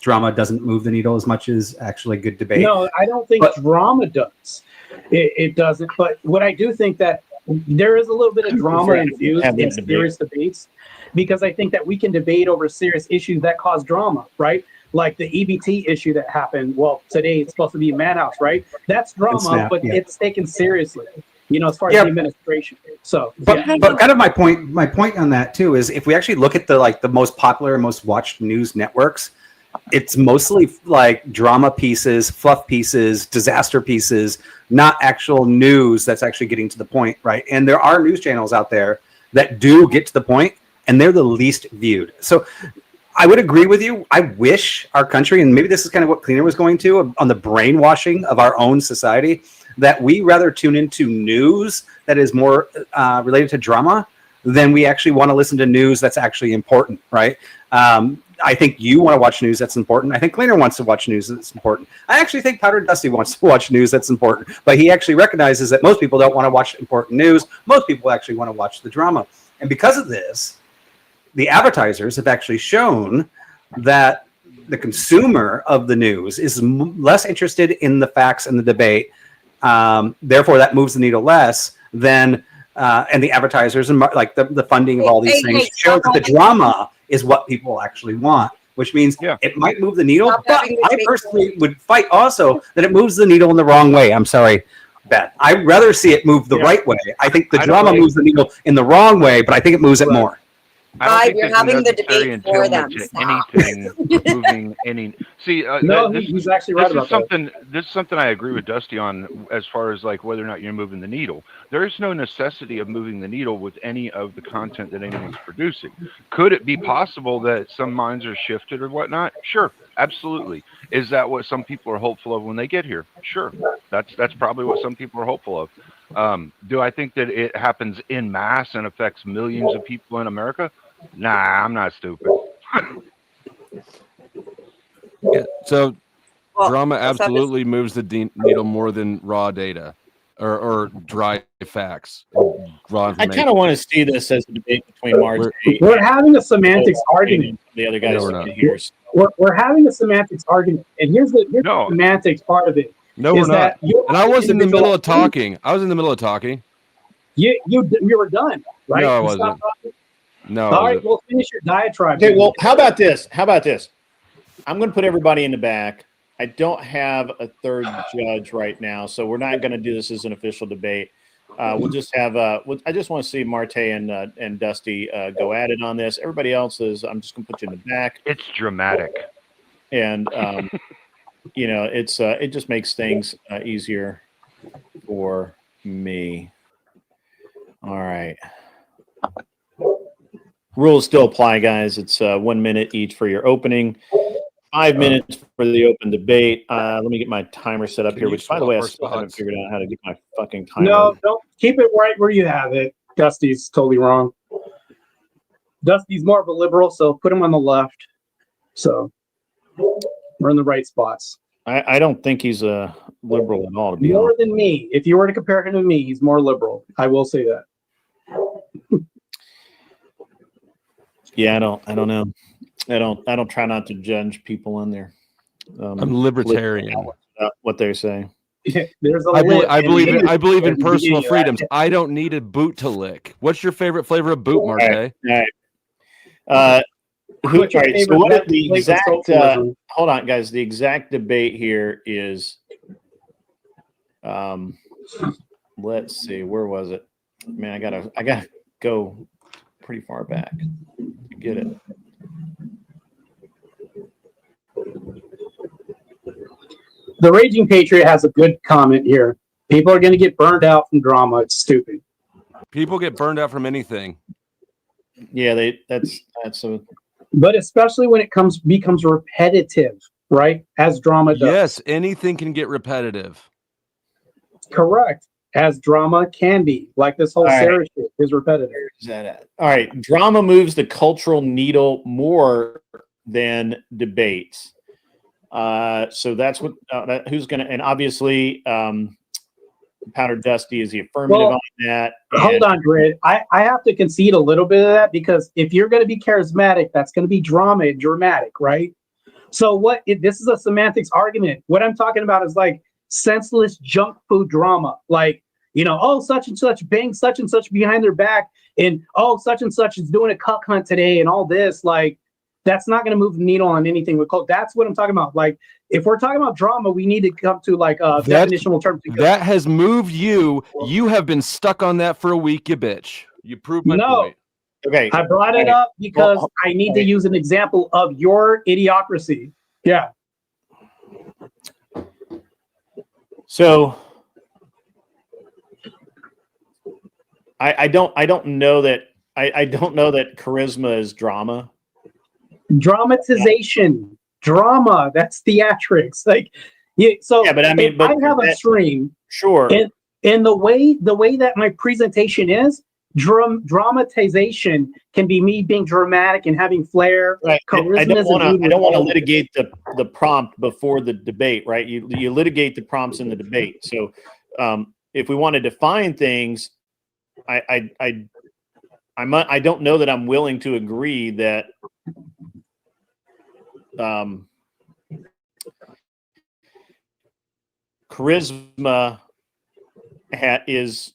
drama doesn't move the needle as much as actually good debate. No, I don't think drama does. It doesn't. But what I do think that there is a little bit of drama infused in serious debates, because I think that we can debate over serious issues that cause drama, right? Like the EBT issue that happened. Well, today it's supposed to be Madhouse, right? That's drama, but it's taken seriously. As far as the administration. So, but kind of my point on that too is, if we actually look at the most popular and most watched news networks, it's mostly like drama pieces, fluff pieces, disaster pieces, not actual news that's actually getting to the point, right? And there are news channels out there that do get to the point, and they're the least viewed. So I would agree with you. I wish our country, and maybe this is kind of what Cleaner was going to, on the brainwashing of our own society, that we rather tune into news that is more related to drama than we actually want to listen to news that's actually important, right? I think you want to watch news that's important. I think Cleaner wants to watch news that's important. I actually think Powder Dusty wants to watch news that's important, but he actually recognizes that most people don't want to watch important news. Most people actually want to watch the drama. And because of this, the advertisers have actually shown that the consumer of the news is less interested in the facts and the debate. Therefore, that moves the needle less than, and the advertisers and the funding of all these things show that the drama is what people actually want, which means it might move the needle. But I personally would fight also that it moves the needle in the wrong way. I'm sorry, Beth. I'd rather see it move the right way. I think the drama moves the needle in the wrong way, but I think it moves it more. I don't You're think having the there's a necessary debate for them. entitlement to Stop. anything moving any. See, No, he's actually right about that. This is something I agree with Dusty on as far as like whether or not you're moving the needle. There is no necessity of moving the needle with any of the content that anyone's producing. Could it be possible that some minds are shifted or whatnot? Sure, absolutely. Is that what some people are hopeful of when they get here? Sure, that's probably what some people are hopeful of. Do I think that it happens in mass and affects millions of people in America? Nah, I'm not stupid. Yeah, so Well, drama what's up is- absolutely moves the needle more than raw data or dry facts. Raw I information. kind of want to see this as a debate between Martae We're having a semantics argument. and the other guys No, we're not. here. We're having a semantics argument, and here's the No. semantics part of it. No, we're is not. that you And I was in the middle of individual- talking. I was in the middle of talking. You were done, right? No, I You wasn't. stopped talking? No. All right, well, finish your diatribe. Okay, then. well, how about this? I'm going to put everybody in the back. I don't have a third judge right now, so we're not going to do this as an official debate. We'll just have. I just want to see Martae and Dusty go at it on this. Everybody else is. I'm just going to put you in the back, It's dramatic. and it just makes things easier for me. All right. Rules still apply, guys. It's 1 minute each for your opening, 5 minutes for the open debate. Let me get my timer set up Can here, you which, by the way, I swap our still haven't spots? figured out how to get my fucking timer. No, don't keep it right where you have it. Dusty's totally wrong. Dusty's more of a liberal, so put him on the left. So we're in the right spots. I don't think he's a liberal at all, to be More honest. than me. If you were to compare him to me, he's more liberal. I will say that. Yeah, I don't know. I don't try not to judge people on there. I'm libertarian. What they say. There's a I believe in the personal beginning of that. freedoms. I don't need a boot to lick. What's your favorite flavor of boot, Martae? All right. What's your So favorite what method the of exact? socialism? Hold on, guys. The exact debate here is. Let's see. Where was it? Man, I gotta go pretty far back to get it. The Raging Patriot has a good comment here. People are going to get burned out from drama. It's stupid. People get burned out from anything. Yeah, that's a. But especially when it becomes repetitive, right? As drama does. Yes, anything can get repetitive. Correct. As drama can be. Like this whole All right. Sarah shit is repetitive. Where's that at? All right, drama moves the cultural needle more than debates. So that's what who's gonna, and obviously Powder Dusty is the affirmative Well, on that. Hold on, Grid. I have to concede a little bit of that because if you're going to be charismatic, that's going to be drama and dramatic, right? So this is a semantics argument. What I'm talking about is like senseless junk food drama. Like, oh, such and such bang such and such behind their back. And, oh, such and such is doing a cuck hunt today and all this. Like, that's not going to move the needle on anything with cult. That's what I'm talking about. Like, if we're talking about drama, we need to come to like definitional terms. That has moved you. You have been stuck on that for a week, you bitch. You proved my point. Okay. I brought it up because I need to use an example of your idiocracy. Yeah. So I don't know that I don't know that charisma is drama. Dramatization. Drama. That's theatrics. Like, but I mean, if I have a stream. Sure. And the way that my presentation is, dramatization can be me being dramatic and having flair. Right. I Charisma don't want to litigate the prompt before the debate, right? You litigate the prompts in the debate. So if we want to define things, I don't know that I'm willing to agree that charisma is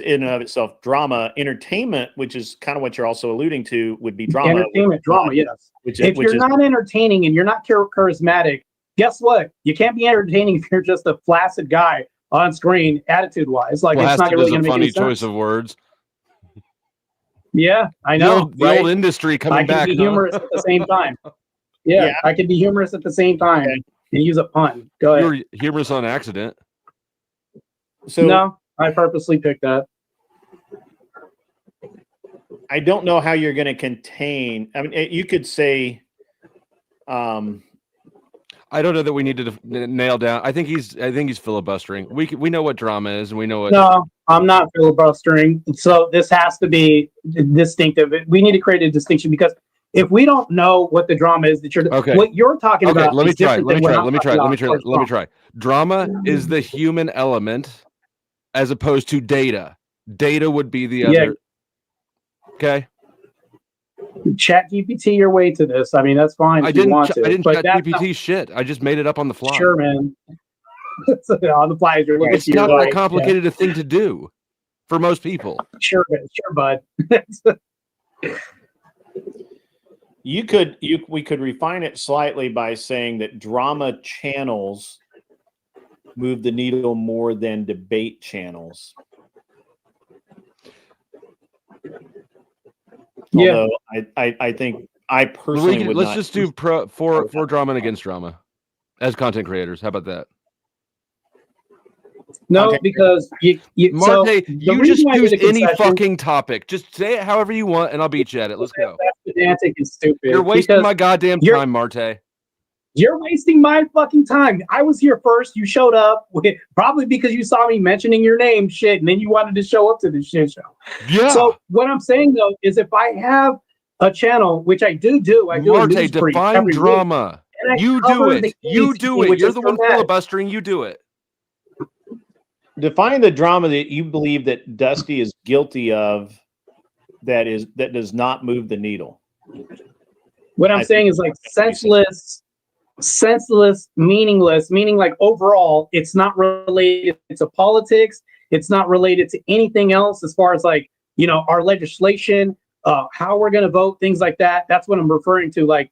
in and of itself drama. Entertainment, which is kind of what you're also alluding to, would be drama. Entertainment, drama, yes. If you're not entertaining and you're not charismatic, guess what? You can't be entertaining if you're just a flaccid guy on screen, attitude-wise. Like, it's not really going to make any sense. Funny choice of words. Yeah, I know. The old industry coming back. I can be humorous at the same time. Yeah, I can be humorous at the same time and use a pun. Go ahead. You were humorous on accident. So no, I purposely picked that. I don't know how you're going to contain. I mean, you could say. I don't know that we need to nail down. I think he's filibustering. We know what drama is, and we know what. No, I'm not filibustering. So this has to be distinctive. We need to create a distinction because if we don't know what the drama is that you're what you're talking about, let me try. Drama is the human element, as opposed to data. Data would be the other. Okay. Chat GPT your way to this. I mean, that's fine. I didn't chat GPT shit. I just made it up on the fly. Sure, man. On the fly, it's not that complicated a thing to do for most people. Sure, bud. We could refine it slightly by saying that drama channels move the needle more than debate channels. Although I think I personally would let's not just do for drama and against drama as content creators. How about that? No, because Martae, you just use any fucking topic. Just say it however you want, and I'll beat you at it. Let's go. That's pedantic and stupid. You're wasting my goddamn time, Martae. You're wasting my fucking time. I was here first. You showed up probably because you saw me mentioning your name, shit, and then you wanted to show up to this shit show. Yeah. So what I'm saying though is, if I have a channel, which I do, Martae, define drama. You do it. You do it. You're the one filibustering. You do it. Define the drama that you believe that Dusty is guilty of. That does not move the needle. What I'm saying is like senseless, meaningless, meaning like overall, it's not related to politics. It's not related to anything else as far as like, our legislation, how we're going to vote, things like that. That's what I'm referring to. Like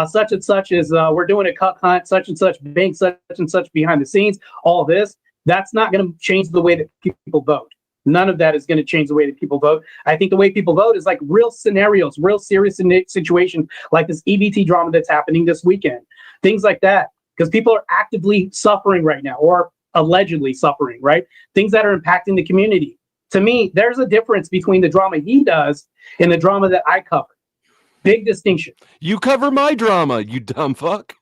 such and such is we're doing a cuck hunt, such and such bank, such and such behind the scenes, all this. That's not going to change the way that people vote. None of that is going to change the way that people vote. I think the way people vote is like real scenarios, real serious situations like this EBT drama that's happening this weekend. Things like that, because people are actively suffering right now or allegedly suffering, right? Things that are impacting the community. To me, there's a difference between the drama he does and the drama that I cover. Big distinction. You cover my drama, you dumb fuck.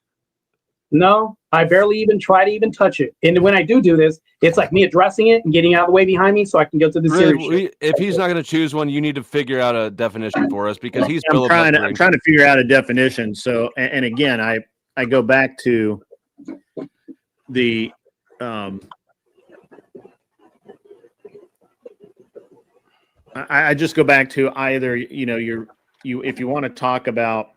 No, I barely even try to even touch it. And when I do this, it's like me addressing it and getting out of the way behind me so I can go to the series. If he's not going to choose one, you need to figure out a definition for us because he's I'm trying to figure out a definition. So, and again, I go back to the I just go back to either if you want to talk about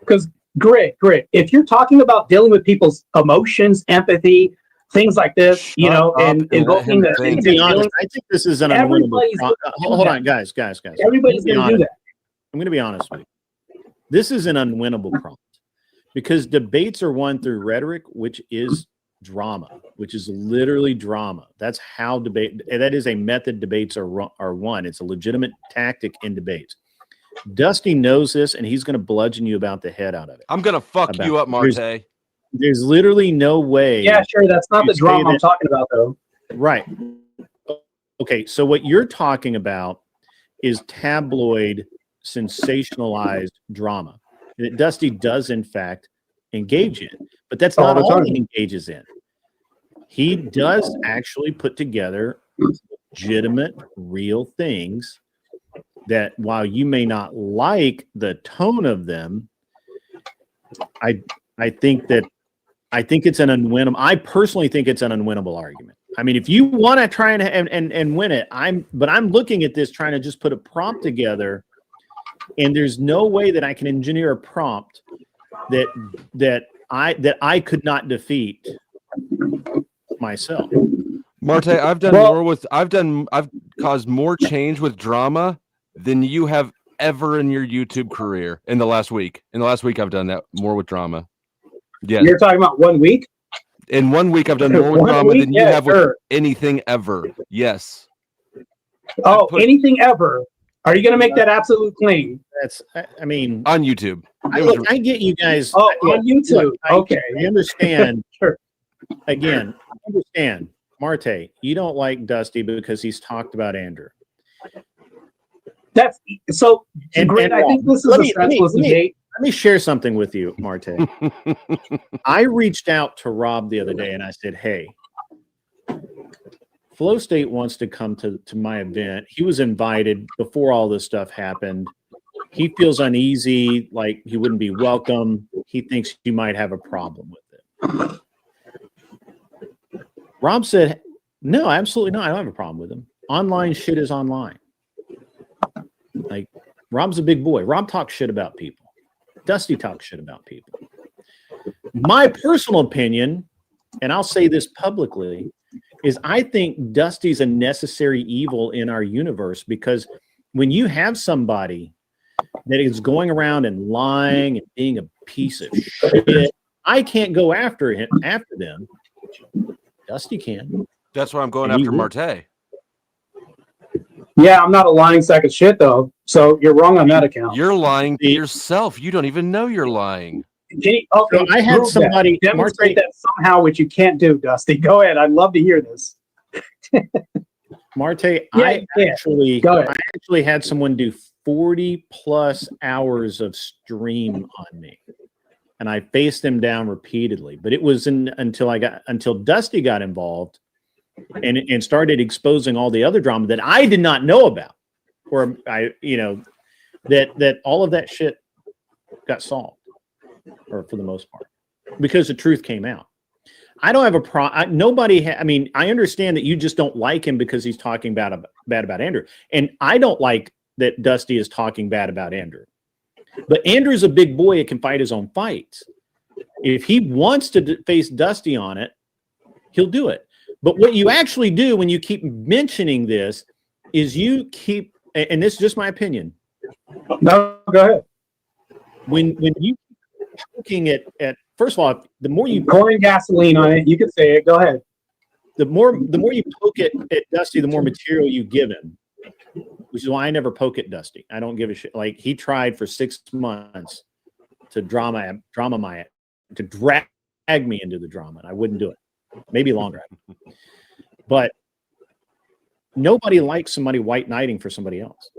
because grit. If you're talking about dealing with people's emotions, empathy, things like this, and invoking the things. To be honest, I think this is an unwinnable. Hold on, guys. Everybody's going to do that. I'm going to be honest with you. This is an unwinnable prompt because debates are won through rhetoric, which is drama, which is literally drama. That's how that is a method debates are won. It's a legitimate tactic in debates. Dusty knows this, and he's going to bludgeon you about the head out of it. I'm going to fuck you up, Martae. There's literally no way. Yeah, sure. That's not the drama I'm talking about, though. Right. Okay, so what you're talking about is tabloid, sensationalized drama that Dusty does, in fact, engage in. But that's not all he engages in. He does actually put together legitimate, real things that while you may not like the tone of them, I think it's an unwinnable. I personally think it's an unwinnable argument. I mean, if you want to try and win it, I'm looking at this trying to just put a prompt together, and there's no way that I can engineer a prompt that I could not defeat myself. Martae, I've caused more change with drama than you have ever in your YouTube career in the last week. In the last week, I've done that more with drama. Yeah. You're talking about 1 week? In 1 week, I've done more with drama than you have with anything ever. Yes. Oh, anything ever. Are you going to make that absolute claim? I mean, on YouTube. I get you guys. Oh, on YouTube. Okay. I understand. Sure. Again, I understand. Martae, you don't like Dusty because he's talked about Andrew. That's so. And I think this is a senseless debate. Let me share something with you, Martae. I reached out to Rob the other day and I said, hey, Flow State wants to come to my event. He was invited before all this stuff happened. He feels uneasy, like he wouldn't be welcome. He thinks you might have a problem with it. Rob said, no, absolutely not. I don't have a problem with him. Online shit is online. Like, Rob's a big boy. Rob talks shit about people. Dusty talks shit about people. My personal opinion, and I'll say this publicly, is I think Dusty's a necessary evil in our universe, because when you have somebody that is going around and lying and being a piece of shit, I can't go after them. Dusty can. That's why I'm going after Martae. Yeah, I'm not a lying sack of shit, though. So you're wrong on that account. You're lying to yourself. You don't even know you're lying. Okay, so I had somebody demonstrate that somehow, which you can't do, Dusty. Go ahead. I'd love to hear this. Martae, I actually had someone do 40 plus hours of stream on me, and I faced them down repeatedly. But it was until Dusty got involved and started exposing all the other drama that I did not know about, or that all of that shit got solved, or for the most part, because the truth came out. I don't have a problem. I mean, I understand that you just don't like him because he's talking bad about Andrew, and I don't like that Dusty is talking bad about Andrew. But Andrew's a big boy; it can fight his own fights. If he wants to face Dusty on it, he'll do it. But what you actually do when you keep mentioning this is you keep, and this is just my opinion. No, go ahead. When you keep looking at first of all, the more you pouring gasoline on it, you can say it. Go ahead. The more you poke at Dusty, the more material you give him. Which is why I never poke at Dusty. I don't give a shit. Like, he tried for 6 months to drag me into the drama, and I wouldn't do it. Maybe longer. But nobody likes somebody white knighting for somebody else.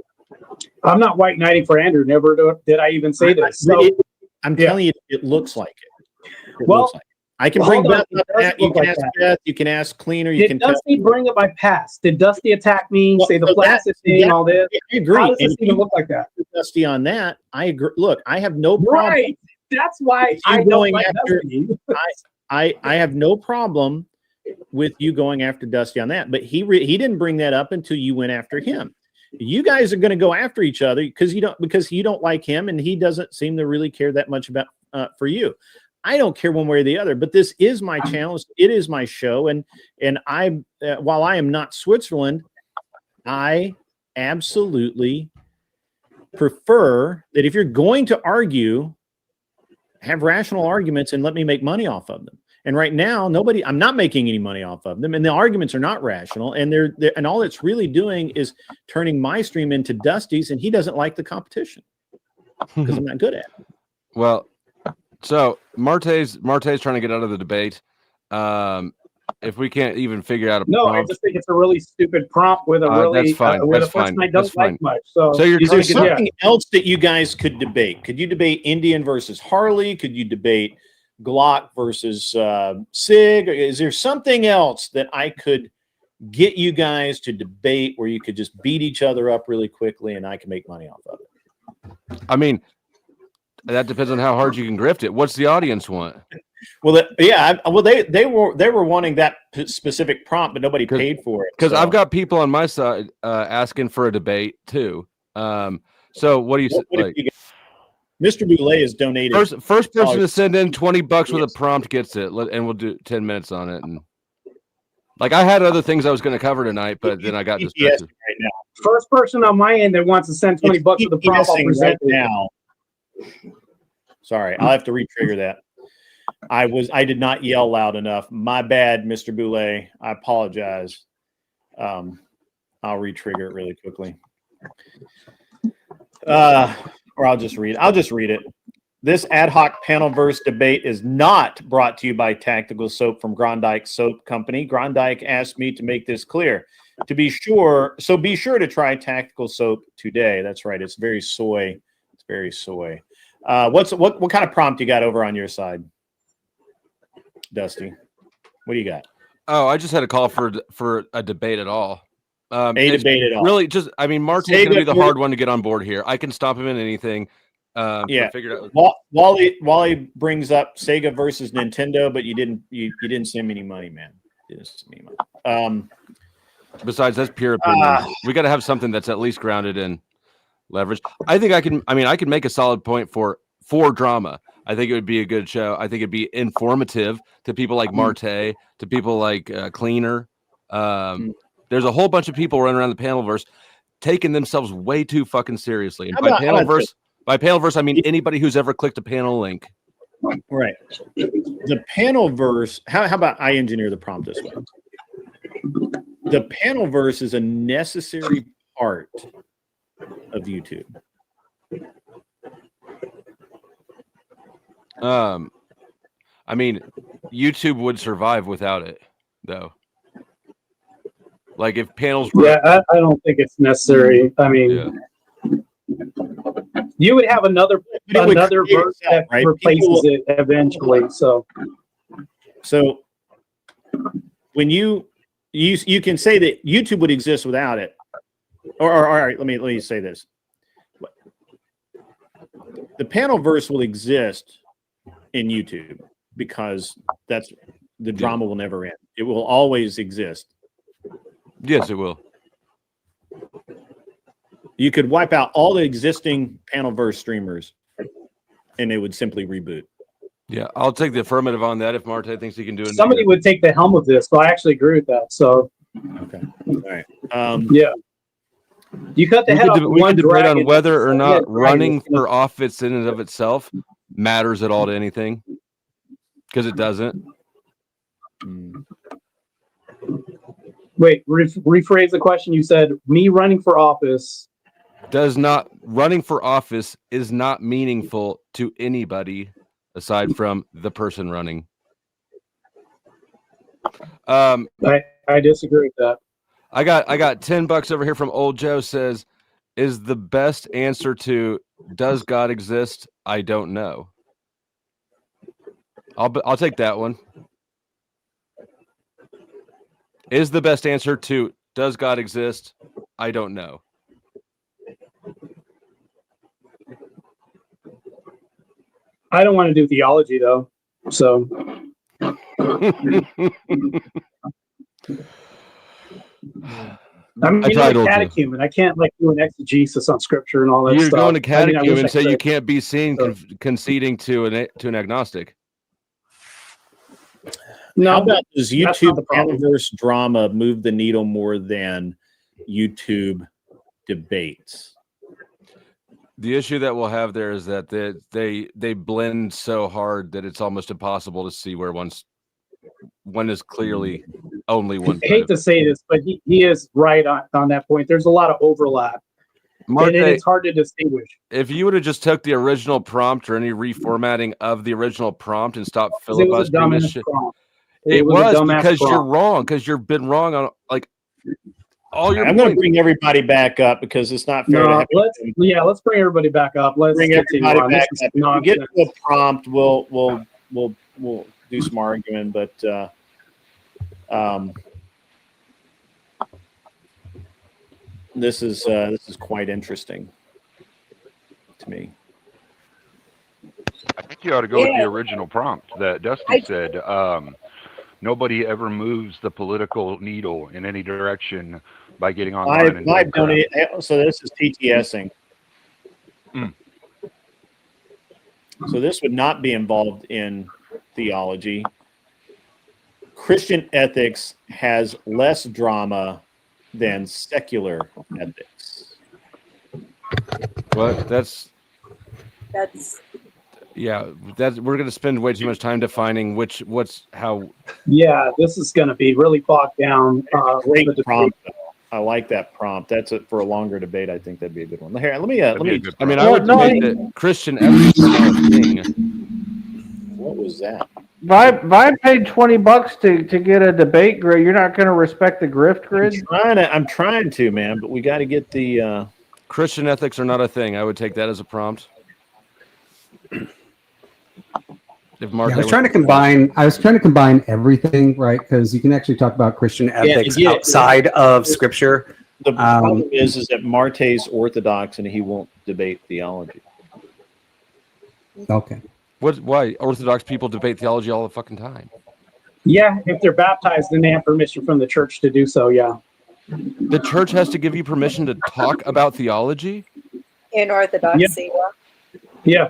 I'm not white knighting for Andrew. Never did I even say this. So, I'm telling you, it looks like it. Well, I can bring Beth up. You can ask Beth. You can ask Cleaner. Did Dusty bring up my past? Did Dusty attack me? Say the placid thing, all this? I agree. How does this even look like that? Dusty on that, I agree. Look, I have no problem. Right. That's why I don't like Dusty. I have no problem with you going after Dusty on that, but he didn't bring that up until you went after him. You guys are going to go after each other because you don't like him, and he doesn't seem to really care that much about for you. I don't care one way or the other, but this is my channel. It is my show, and I while I am not Switzerland, I absolutely prefer that if you're going to argue, have rational arguments and let me make money off of them. And right now, I'm not making any money off of them, and the arguments are not rational, and and all it's really doing is turning my stream into Dusty's, and he doesn't like the competition because I'm not good at it. Well, so Martae's trying to get out of the debate. If we can't even figure out a prompt. I just think it's a really stupid prompt with a really that's fine. with that's a person fine. I don't like much. So is there something else that you guys could debate? Could you debate Indian versus Harley? Could you debate Glock versus Sig? Is there something else that I could get you guys to debate where you could just beat each other up really quickly and I can make money off of it? I mean, that depends on how hard you can grift it. What's the audience want? Well, they were wanting that specific prompt, but nobody paid for it. Because I've got people on my side asking for a debate too. So what do you say? Mr. Boulay is donated. First person to send in $20 with a prompt gets it, and we'll do 10 minutes on it. And like, I had other things I was going to cover tonight, but then I got distracted. Right now. First person on my end that wants to send $20 with a prompt, I'll present right now. Sorry, I'll have to re-trigger that. I did not yell loud enough. My bad, Mr. Boulay. I apologize. I'll re-trigger it really quickly. Or I'll just read it. This ad hoc panelverse debate is not brought to you by Tactical Soap from Grondike Soap Company. Grondike asked me to make this clear. Be sure to try Tactical Soap today. That's right. It's very soy. It's very soy. What kind of prompt you got over on your side, Dusty? What do you got? Oh, I just had a call for a debate at all. Debate at all. Really, just Martae's going to be the hard one to get on board here. I can stop him in anything. Yeah. Figured out. Wally brings up Sega versus Nintendo, but you didn't send me any money, man. You didn't send me money. Besides, that's pure opinion. We got to have something that's at least grounded in leverage. I think I can make a solid point for drama. I think it would be a good show. I think it'd be informative to people like Martae, to people like Cleaner. There's a whole bunch of people running around the panelverse taking themselves way too fucking seriously. And by panelverse, I mean anybody who's ever clicked a panel link. Right. The panelverse. How about I engineer the prompt this way? The panelverse is a necessary part of YouTube. YouTube would survive without it, though. Like if panels. I don't think it's necessary. I mean, you would have another verse that replaces it eventually. So when you can say that YouTube would exist without it, or all right, let me say this: the panelverse will exist in YouTube because that's the drama will never end. It will always exist. Yes, it will. You could wipe out all the existing panelverse streamers, and they would simply reboot. Yeah, I'll take the affirmative on that if Martae thinks he can do it. Somebody would take the helm of this, so I actually agree with that. So, okay, all right. Yeah, you cut the head off. We could debate on whether or not running for office in and of itself matters at all to anything, because it doesn't. Wait, rephrase the question. You said me running for office running for office is not meaningful to anybody aside from the person running. I disagree with that. I got $10 over here from Old Joe. Says, is the best answer to does God exist? I don't know. I'll take that one. Is the best answer to does God exist? I don't know. I don't want to do theology though, so. I'm a catechumen. I can't do an exegesis on scripture and all that stuff. You're going to catechumen and say you can't be seen conceding to an agnostic. No, how about does YouTube panelverse drama move the needle more than YouTube debates? The issue that we'll have there is that they blend so hard that it's almost impossible to see where one is clearly only one. I hate to say this, but he is right on that point. There's a lot of overlap. And it's hard to distinguish. If you would have just took the original prompt or any reformatting of the original prompt and stopped filibustering this shit. It was because you're wrong, because you've been wrong on all your. I'm going to bring everybody back up because it's not fair. Let's bring everybody back up. Let's bring everybody back up. If we get to the prompt, we'll do some arguing, but this is quite interesting to me. I think you ought to go with the original prompt that Dusty said. Nobody ever moves the political needle in any direction by getting online. So this is TTSing. So this would not be involved in theology. Christian ethics has less drama than secular ethics. What? We're going to spend way too much time defining what's how. Yeah, this is going to be really bogged down. Great prompt. like that prompt. That's it for a longer debate. I think that'd be a good one. Here, let me. I mean, I would debate that Christian ethics are not a thing. What was that? Vibe paid $20 to get a debate grid. You're not going to respect the grift grid? I'm trying to, man, but we got to get the Christian ethics are not a thing. I would take that as a prompt. If Martae I was trying to combine everything, right? Because you can actually talk about Christian ethics outside of Scripture. The problem is that Martae's Orthodox and he won't debate theology. Okay. Why Orthodox people debate theology all the fucking time? Yeah, if they're baptized, then they have permission from the church to do so. Yeah. The church has to give you permission to talk about theology? In Orthodoxy. Yeah.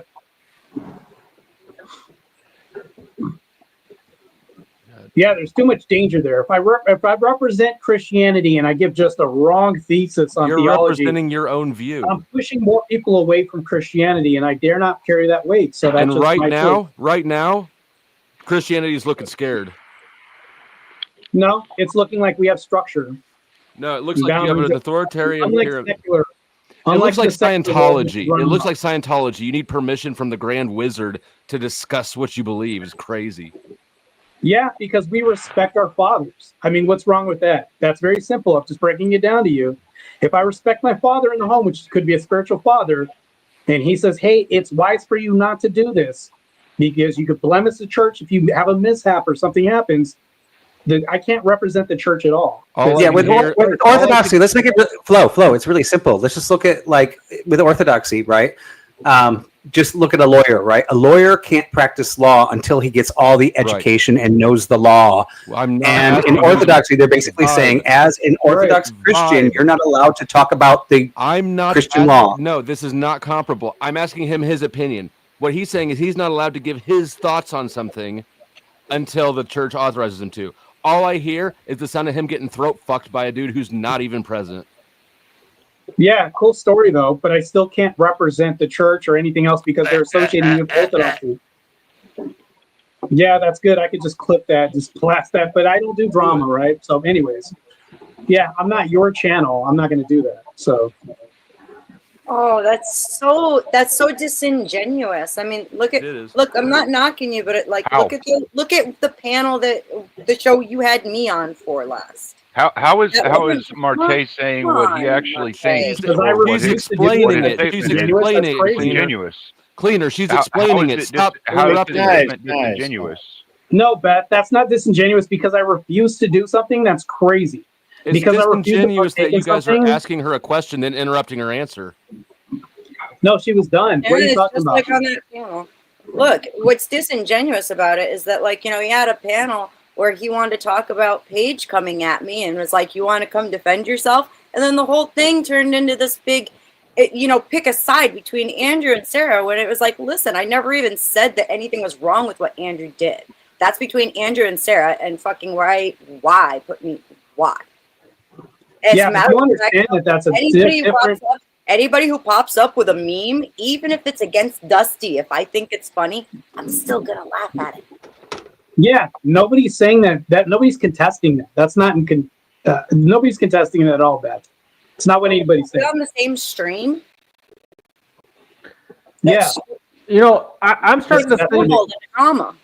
Yeah, there's too much danger there. If I represent Christianity and I give just a wrong thesis on theology, you're representing your own view. I'm pushing more people away from Christianity, and I dare not carry that weight. So that's right now, Christianity is looking scared. No, it's looking like we have structure. No, it looks like you have an authoritarian. It looks like Scientology. It looks like Scientology. You need permission from the Grand Wizard to discuss what you believe. Is crazy. Yeah, because we respect our fathers. I mean, what's wrong with that? That's very simple. I'm just breaking it down to you. If I respect my father in the home, which could be a spiritual father, and he says, hey, it's wise for you not to do this because you could blemish the church if you have a mishap or something happens, then I can't represent the church at all. With Orthodoxy, let's make it flow. It's really simple. Let's just look at, like, with Orthodoxy, right? Just look at a lawyer, right? A lawyer can't practice law until he gets all the education and knows the law. And in Orthodoxy, they're basically saying, as an Orthodox Christian, you're not allowed to talk about the Christian law. No, this is not comparable. I'm asking him his opinion. What he's saying is he's not allowed to give his thoughts on something until the church authorizes him to. All I hear is the sound of him getting throat fucked by a dude who's not even present. Yeah, cool story though, but I still can't represent the church or anything else because they're associating with Orthodoxy. Yeah, that's good. I could just clip that, just blast that, but I don't do drama, right? So anyways, yeah, I'm not your channel. I'm not going to do that. So. Oh, that's so disingenuous. I mean, look, I'm not knocking you, but look at the panel that the show you had me on for last. How is Martae saying what he actually thinks? He's explaining it. She's explaining it. Disingenuous. Cleaner. She's explaining it. Stop interrupting. Disingenuous. No, Beth, that's not disingenuous because I refuse to do something that's crazy. It's because disingenuous that you guys are asking her a question then interrupting her answer. No, she was done. What are you talking about? Like on that panel. Look, what's disingenuous about it is that, like, he had a panel where he wanted to talk about Paige coming at me and was like, you want to come defend yourself? And then the whole thing turned into this big, pick a side between Andrew and Sarah when it was like, listen, I never even said that anything was wrong with what Andrew did. That's between Andrew and Sarah and fucking why? Yeah, you understand that that's a different... Anybody who pops up with a meme, even if it's against Dusty, if I think it's funny, I'm still going to laugh at it. Yeah, nobody's saying that nobody's contesting that. That's not nobody's contesting it at all, Beth. It's not what anybody's saying. On the same stream. Yeah. I'm starting to think drama.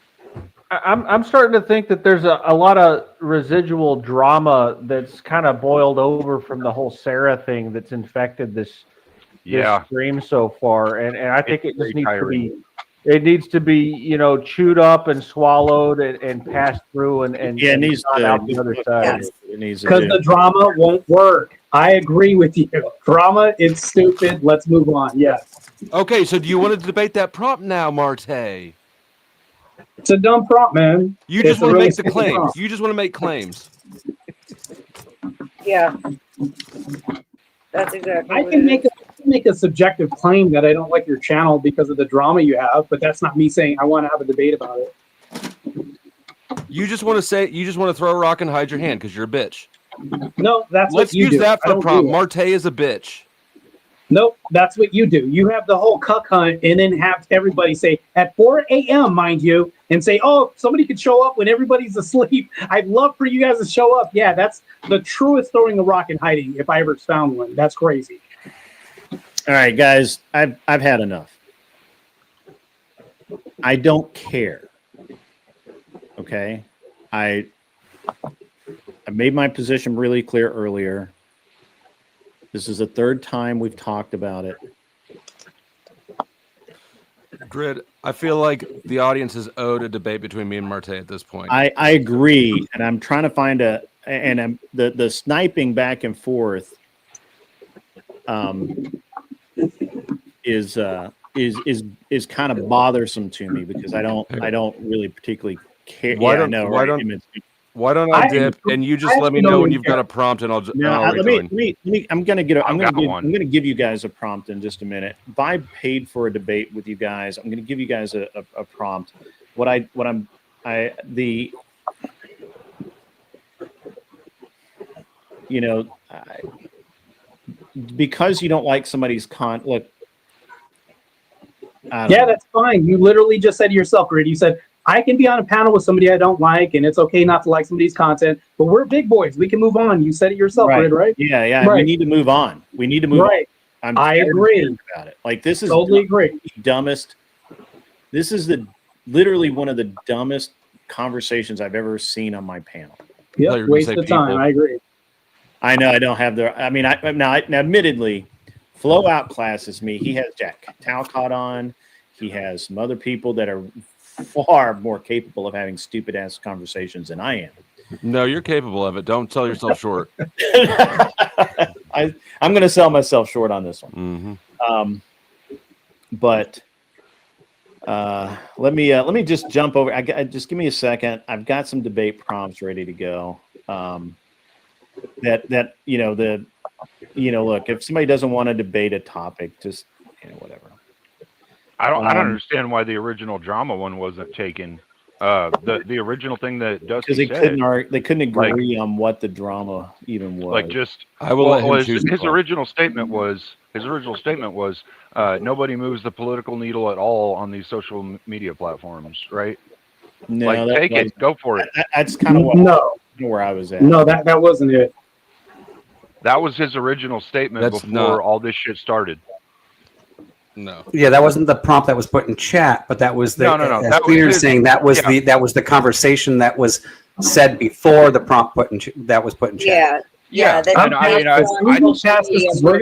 I'm starting to think that there's a lot of residual drama that's kind of boiled over from the whole Sarah thing that's infected this stream so far, and I think it just needs to be chewed up and swallowed and passed through and it needs to out the other side. Because the drama won't work. I agree with you. Drama is stupid. Let's move on. Yes. Okay, so do you want to debate that prompt now, Martae? It's a dumb prompt, man. You just want to make the claims. You just want to make claims. Yeah. That's exactly I can make a subjective claim that I don't like your channel because of the drama you have, but that's not me saying I want to have a debate about it. You just want to throw a rock and hide your hand because you're a bitch. No, that's Let's what you do. use that for a prompt. Martae is a bitch. Nope, that's what you do. You have the whole cuck hunt and then have everybody say, at 4 a.m., mind you, and say, oh, somebody could show up when everybody's asleep. I'd love for you guys to show up. Yeah, that's the truest throwing a rock and hiding if I ever found one. That's crazy. All right, guys, I've had enough. I don't care. Okay? I made my position really clear earlier. This is the third time we've talked about it. Grid, I feel like the audience is owed a debate between me and Martae at this point. I agree, and I'm trying to find the sniping back and forth is kind of bothersome to me because I don't really particularly care. Why don't I dip and you just let me know when you've got a prompt and I'll I'm gonna give you guys a prompt in just a minute. If I paid for a debate with you guys, I'm gonna give you guys a prompt. Because you don't like somebody's look. Yeah, that's fine. You literally just said to yourself, Grid, you said, I can be on a panel with somebody I don't like, and it's okay not to like somebody's content, but we're big boys. We can move on. You said it yourself, right? Grid, right? Yeah. Right. We need to move on. Right. On. I agree about it. Like this is totally agree. Dumbest. This is literally one of the dumbest conversations I've ever seen on my panel. Yeah, waste of time. I agree. I know I don't have now admittedly, Flow outclasses me. He has Jack Talcott on. He has some other people that are far more capable of having stupid ass conversations than I am. No, you're capable of it. Don't sell yourself short. I'm going to sell myself short on this one. But let me just jump over. Just give me a second. I've got some debate prompts ready to go. Look, if somebody doesn't want to debate a topic, just whatever. I don't understand why the original drama one wasn't taken. The original thing that Dusty said, they couldn't agree on what the drama even was. His original statement was nobody moves the political needle at all on these social media platforms, right? No, take it, go for it. That's kind of where I was at. No, that wasn't it. That was his original statement before all this shit started. No. Yeah, that wasn't the prompt that was put in chat, but that was the That was saying that was the conversation that was said before the prompt that was put in chat. Yeah. We're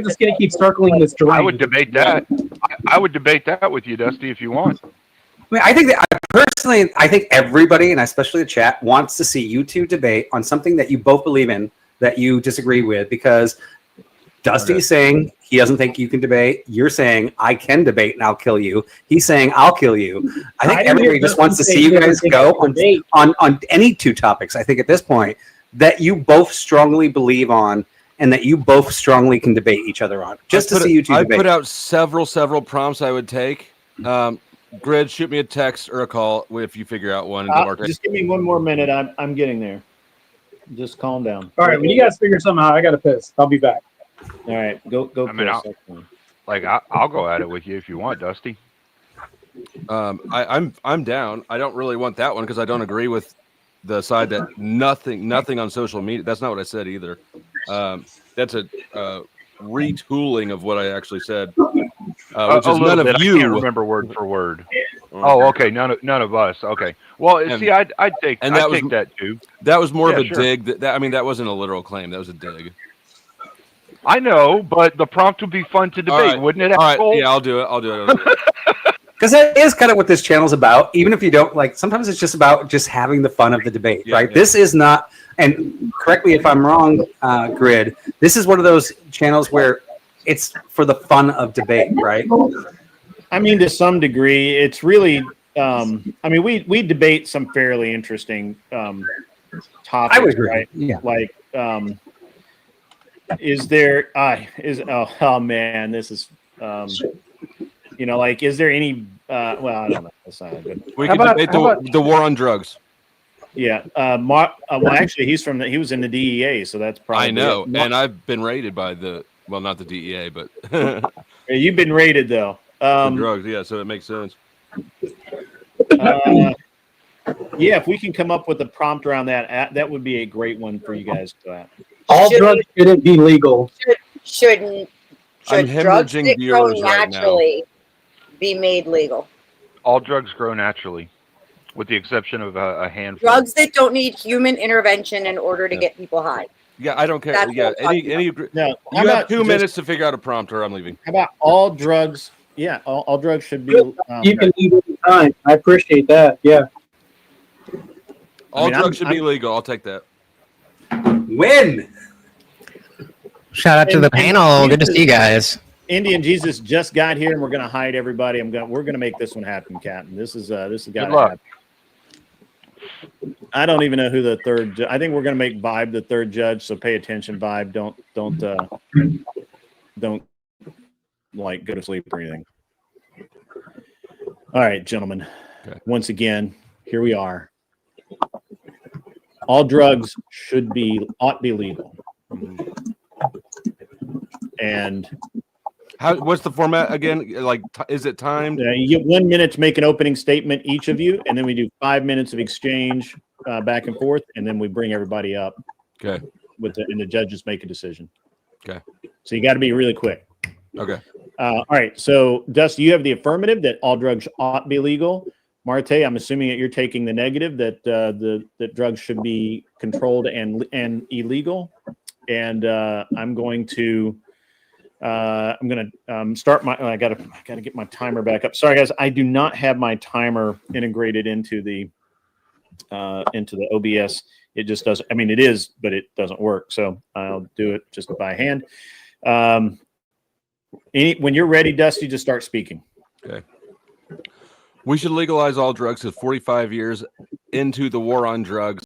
just gonna keep circling this terrain. I would debate that. I would debate that with you, Dusty, if you want. I think everybody, and especially the chat, wants to see you two debate on something that you both believe in that you disagree with, because Dusty's saying he doesn't think you can debate. You're saying I can debate and I'll kill you. He's saying I'll kill you. I think everybody just wants to see you guys go on any two topics. I think at this point that you both strongly believe on and that you both strongly can debate each other on. Just to see you two debate. I put out several prompts I would take. Grid, shoot me a text or a call if you figure out one. Just give me one more minute. I'm getting there. Just calm down. All right, when you guys figure something out, I got to piss. I'll be back. All right, go. I'll go at it with you if you want, Dusty. I'm down. I don't really want that one because I don't agree with the side that nothing on social media. That's not what I said either. That's a retooling of what I actually said, which is none of you. I can't remember word for word. Oh, okay. None of us. Okay. Well, I'd take that too. That was more of a dig. That wasn't a literal claim. That was a dig. I know, but the prompt would be fun to debate, wouldn't it? All right. Yeah, I'll do it. Because that is kind of what this channel's about. Even if you don't like, sometimes it's just about just having the fun of the debate, right? Yeah. This is not, and correct me if I'm wrong, Grid. This is one of those channels where it's for the fun of debate, right? I mean, to some degree, it's really. We debate some fairly interesting topics. I would agree. Right? Yeah. Like, is there? Oh man, this is. Is there any? Well, I don't know. That's not good. We can debate the war on drugs. Yeah. Well, actually, he was in the DEA, so that's probably. I know, and I've been raided by not the DEA, but. You've been raided though. For drugs, yeah. So it makes sense. Yeah, if we can come up with a prompt around that, that would be a great one for you guys to have. All drugs shouldn't be legal. Should I'm drugs hemorrhaging that grow viewers right now. naturally be made legal? All drugs grow naturally, with the exception of a handful. Drugs that don't need human intervention in order to get people high. Yeah, I don't care. That's Yeah, what I'm any. No, You have 2 minutes to figure out a prompt, or I'm leaving. How about all drugs? Yeah, all drugs should be. You can leave any time. I appreciate that. Yeah. All drugs should be legal. I'll take that. Win. Shout out to the panel. Good to see you guys. Indian Jesus just got here, and we're gonna hide everybody. We're gonna make this one happen, Captain. This is Good gotta luck. happen. I don't even know who the third. I think we're gonna make Vibe the third judge. So pay attention, Vibe. Don't like go to sleep or anything. All right, gentlemen. Okay. Once again, here we are. All drugs ought be legal. And what's the format again? Like, is it timed? you get 1 minute to make an opening statement, each of you, and then we do 5 minutes of exchange back and forth, and then we bring everybody up. Okay. And the judges make a decision. Okay. So you got to be really quick. Okay. All right. So, Dusty, you have the affirmative that all drugs ought be legal. Martae, I'm assuming that you're taking the negative that that drugs should be controlled and illegal. And I'm going to start my. I gotta get my timer back up. Sorry, guys, I do not have my timer integrated into the OBS. It just doesn't. I mean, it is, but it doesn't work. So I'll do it just by hand. When you're ready, Dusty, just start speaking. Okay. We should legalize all drugs because 45 years into the war on drugs,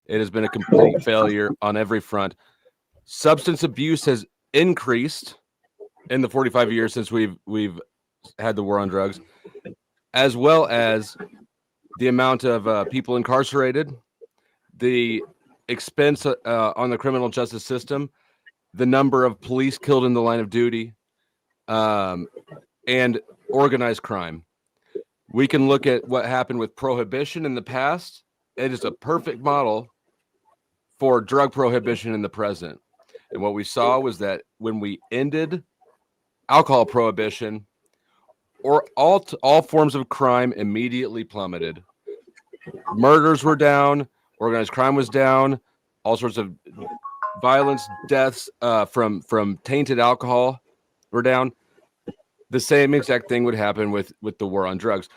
it has been a complete failure on every front. Substance abuse has increased in the 45 years since we've had the war on drugs, as well as the amount of people incarcerated, the expense on the criminal justice system, the number of police killed in the line of duty, and organized crime. We can look at what happened with prohibition in the past. It is a perfect model for drug prohibition in the present. And what we saw was that when we ended alcohol prohibition, or all forms of crime immediately plummeted. Murders were down, organized crime was down, all sorts of violence, deaths from tainted alcohol were down. The same exact thing would happen with the war on drugs.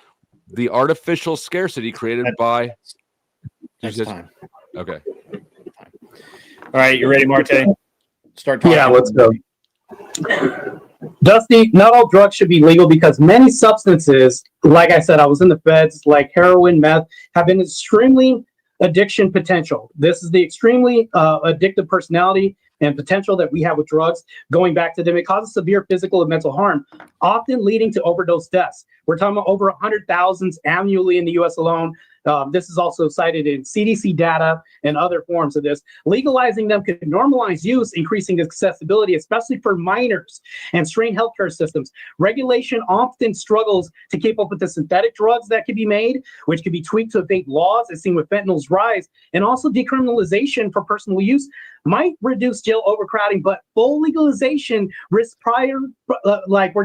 The artificial scarcity created by... Time. Okay. All right, you ready, Martae? Start talking. Yeah, let's go. Dusty, not all drugs should be legal because many substances, like I said, I was in the feds, like heroin, meth, have an extremely addiction potential. This is the extremely addictive personality and potential that we have with drugs. Going back to them, it causes severe physical and mental harm, often leading to overdose deaths. We're talking about over 100,000 annually in the U.S. alone. This is also cited in CDC data and other forms of this. Legalizing them could normalize use, increasing accessibility, especially for minors and strained healthcare systems. Regulation often struggles to keep up with the synthetic drugs that could be made, which could be tweaked to evade laws, as seen with fentanyl's rise. And also decriminalization for personal use might reduce jail overcrowding, but full legalization risks we're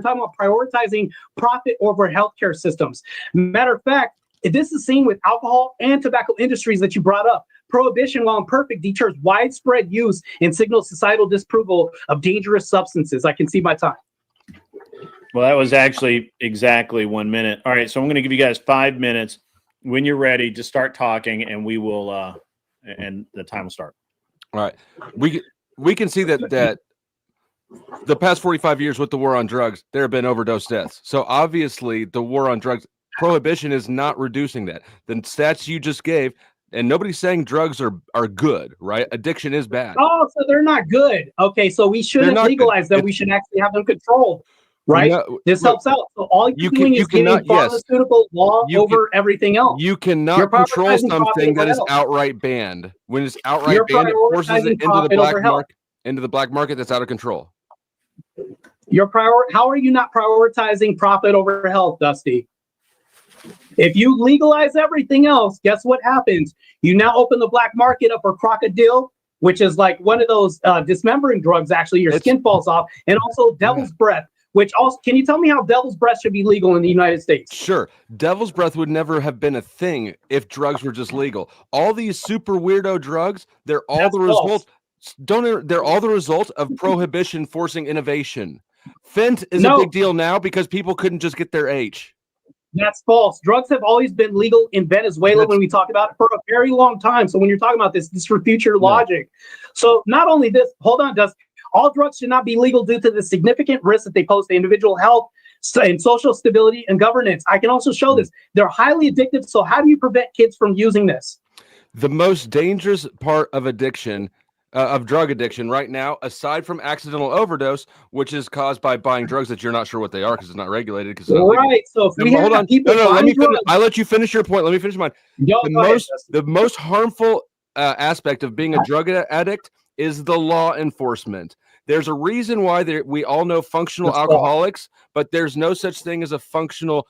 talking about prioritizing profit over healthcare systems. Matter of fact, this is seen with alcohol and tobacco industries that you brought up. Prohibition, while imperfect, deters widespread use and signals societal disapproval of dangerous substances. I can see my time. Well, that was actually exactly 1 minute. All right, so I'm going to give you guys 5 minutes. When you're ready, just start talking, and we will, and the time will start. All right, we can see that the past 45 years with the war on drugs, there have been overdose deaths. So obviously, the war on drugs, prohibition is not reducing that. The stats you just gave, and nobody's saying drugs are good, right? Addiction is bad. Oh, so they're not good. Okay, so we shouldn't legalize them. We should actually have them controlled, right? This helps out. So all you're doing is giving pharmaceutical law over everything else. You cannot control something that is outright banned. When it's outright banned, it forces it into the black market that's out of control. How are you not prioritizing profit over health, Dusty? If you legalize everything else, guess what happens? You now open the black market up for crocodile, which is like one of those dismembering drugs. Actually, your skin falls off, and also devil's breath. Which also, can you tell me how devil's breath should be legal in the United States? Sure. Devil's breath would never have been a thing if drugs were just legal. All these super weirdo drugs, they're all the result. They're all the result of prohibition forcing innovation. Fent is a big deal now because people couldn't just get their H. That's false. Drugs have always been legal in Venezuela when we talk about it for a very long time. So when you're talking about this for future logic. So not only this, hold on, all drugs should not be legal due to the significant risks that they pose to individual health and social stability and governance. I can also show this. They're highly addictive. So how do you prevent kids from using this? The most dangerous part of addiction, of drug addiction right now, aside from accidental overdose, which is caused by buying drugs that you're not sure what they are because it's not regulated. Right. So if we hold have on. people, Let me finish. I'll let you finish your point. Let me finish mine. The most harmful aspect of being a drug addict is the law enforcement. There's a reason why we all know functional alcoholics, but there's no such thing as a functional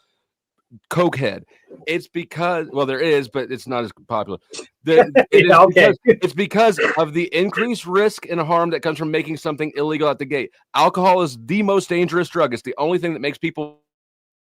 cokehead. It's because, well, there is, but it's not as popular. It's because of the increased risk and harm that comes from making something illegal at the gate. Alcohol is the most dangerous drug. It's the only thing that makes people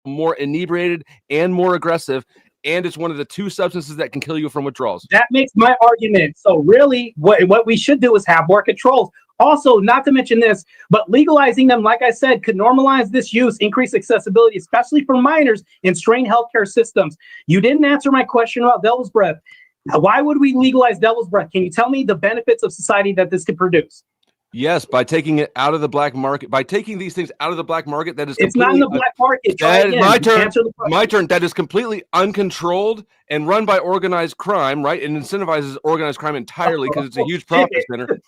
more inebriated and more aggressive. And it's one of the two substances that can kill you from withdrawals. That makes my argument. So really, what we should do is have more controls. Also, not to mention this, but legalizing them, like I said, could normalize this use, increase accessibility, especially for minors in strained healthcare systems. You didn't answer my question about devil's breath. Why would we legalize devil's breath? Can you tell me the benefits of society that this could produce? Yes, by taking it out of the black market, by taking these things out of the black market, that is it's not in the black market. My turn. My turn. That is completely uncontrolled and run by organized crime, right? And incentivizes organized crime entirely because it's a huge profit center.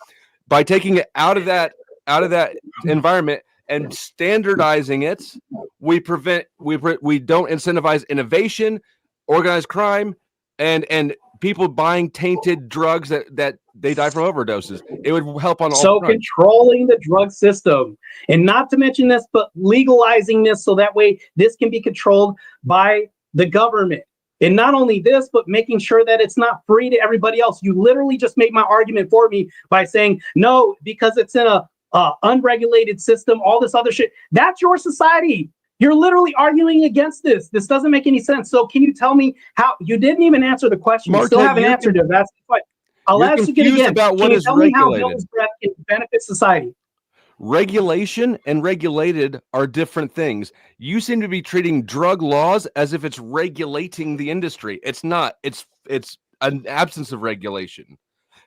By taking it out of that environment and standardizing it, we don't incentivize innovation, organized crime, and people buying tainted drugs that they die from overdoses. It would help on all fronts. Controlling the drug system, and not to mention this, but legalizing this so that way this can be controlled by the government. And not only this, but making sure that it's not free to everybody else. You literally just made my argument for me by saying, no, because it's in a unregulated system, all this other shit. That's your society. You're literally arguing against this. This doesn't make any sense. So can you tell me how? You didn't even answer the question. You still haven't answered it. That's the question. I'll ask you again. About what can you is tell regulated. Me how devil's breath can benefit society? Regulation and regulated are different things. You seem to be treating drug laws as if it's regulating the industry. It's not. It's an absence of regulation.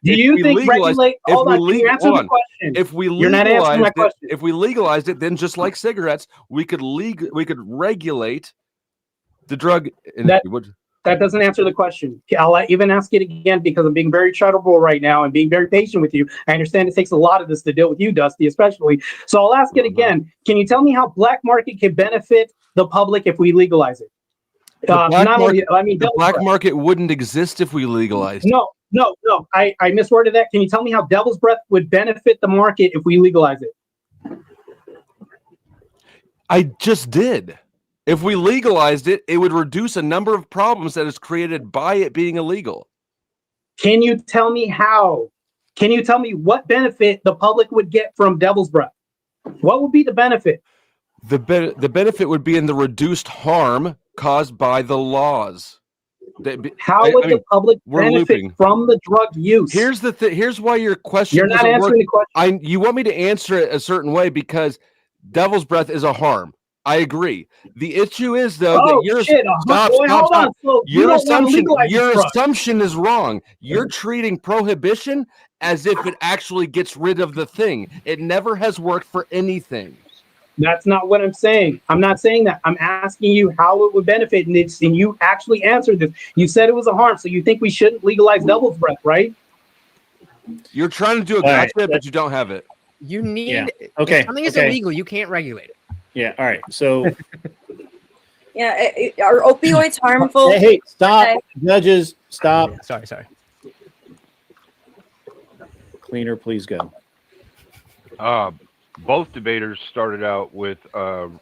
Do you think regulate? Hold on. Can you answer the question? If we You're not answering my question. If we legalized it, then just like cigarettes, we could regulate the drug. That doesn't answer the question. I'll even ask it again because I'm being very charitable right now and being very patient with you. I understand it takes a lot of this to deal with you, Dusty, especially. So I'll ask it again. Can you tell me how black market can benefit the public if we legalize it? The black market wouldn't exist if we legalized. No. I misworded that. Can you tell me how devil's breath would benefit the market if we legalize it? I just did. If we legalized it, it would reduce a number of problems that is created by it being illegal. Can you tell me how? Can you tell me what benefit the public would get from devil's breath? What would be the benefit? The benefit would be in the reduced harm caused by the laws. How would the public benefit from the drug use? Here's the thing. Here's why your question. You're not answering the question. You want me to answer it a certain way because devil's breath is a harm. I agree. The issue is though that your assumption is wrong. You're treating prohibition as if it actually gets rid of the thing. It never has worked for anything. That's not what I'm saying. I'm not saying that. I'm asking you how it would benefit, and you actually answered this. You said it was a harm, so you think we shouldn't legalize devil's breath, right? You're trying to do a gotcha, but you don't have it. You need if something is illegal, you can't regulate it. Yeah. All right. So. Are opioids harmful? Hey, stop, okay. Judges, stop. Yeah, sorry. Cleaner, please go. Both debaters started out with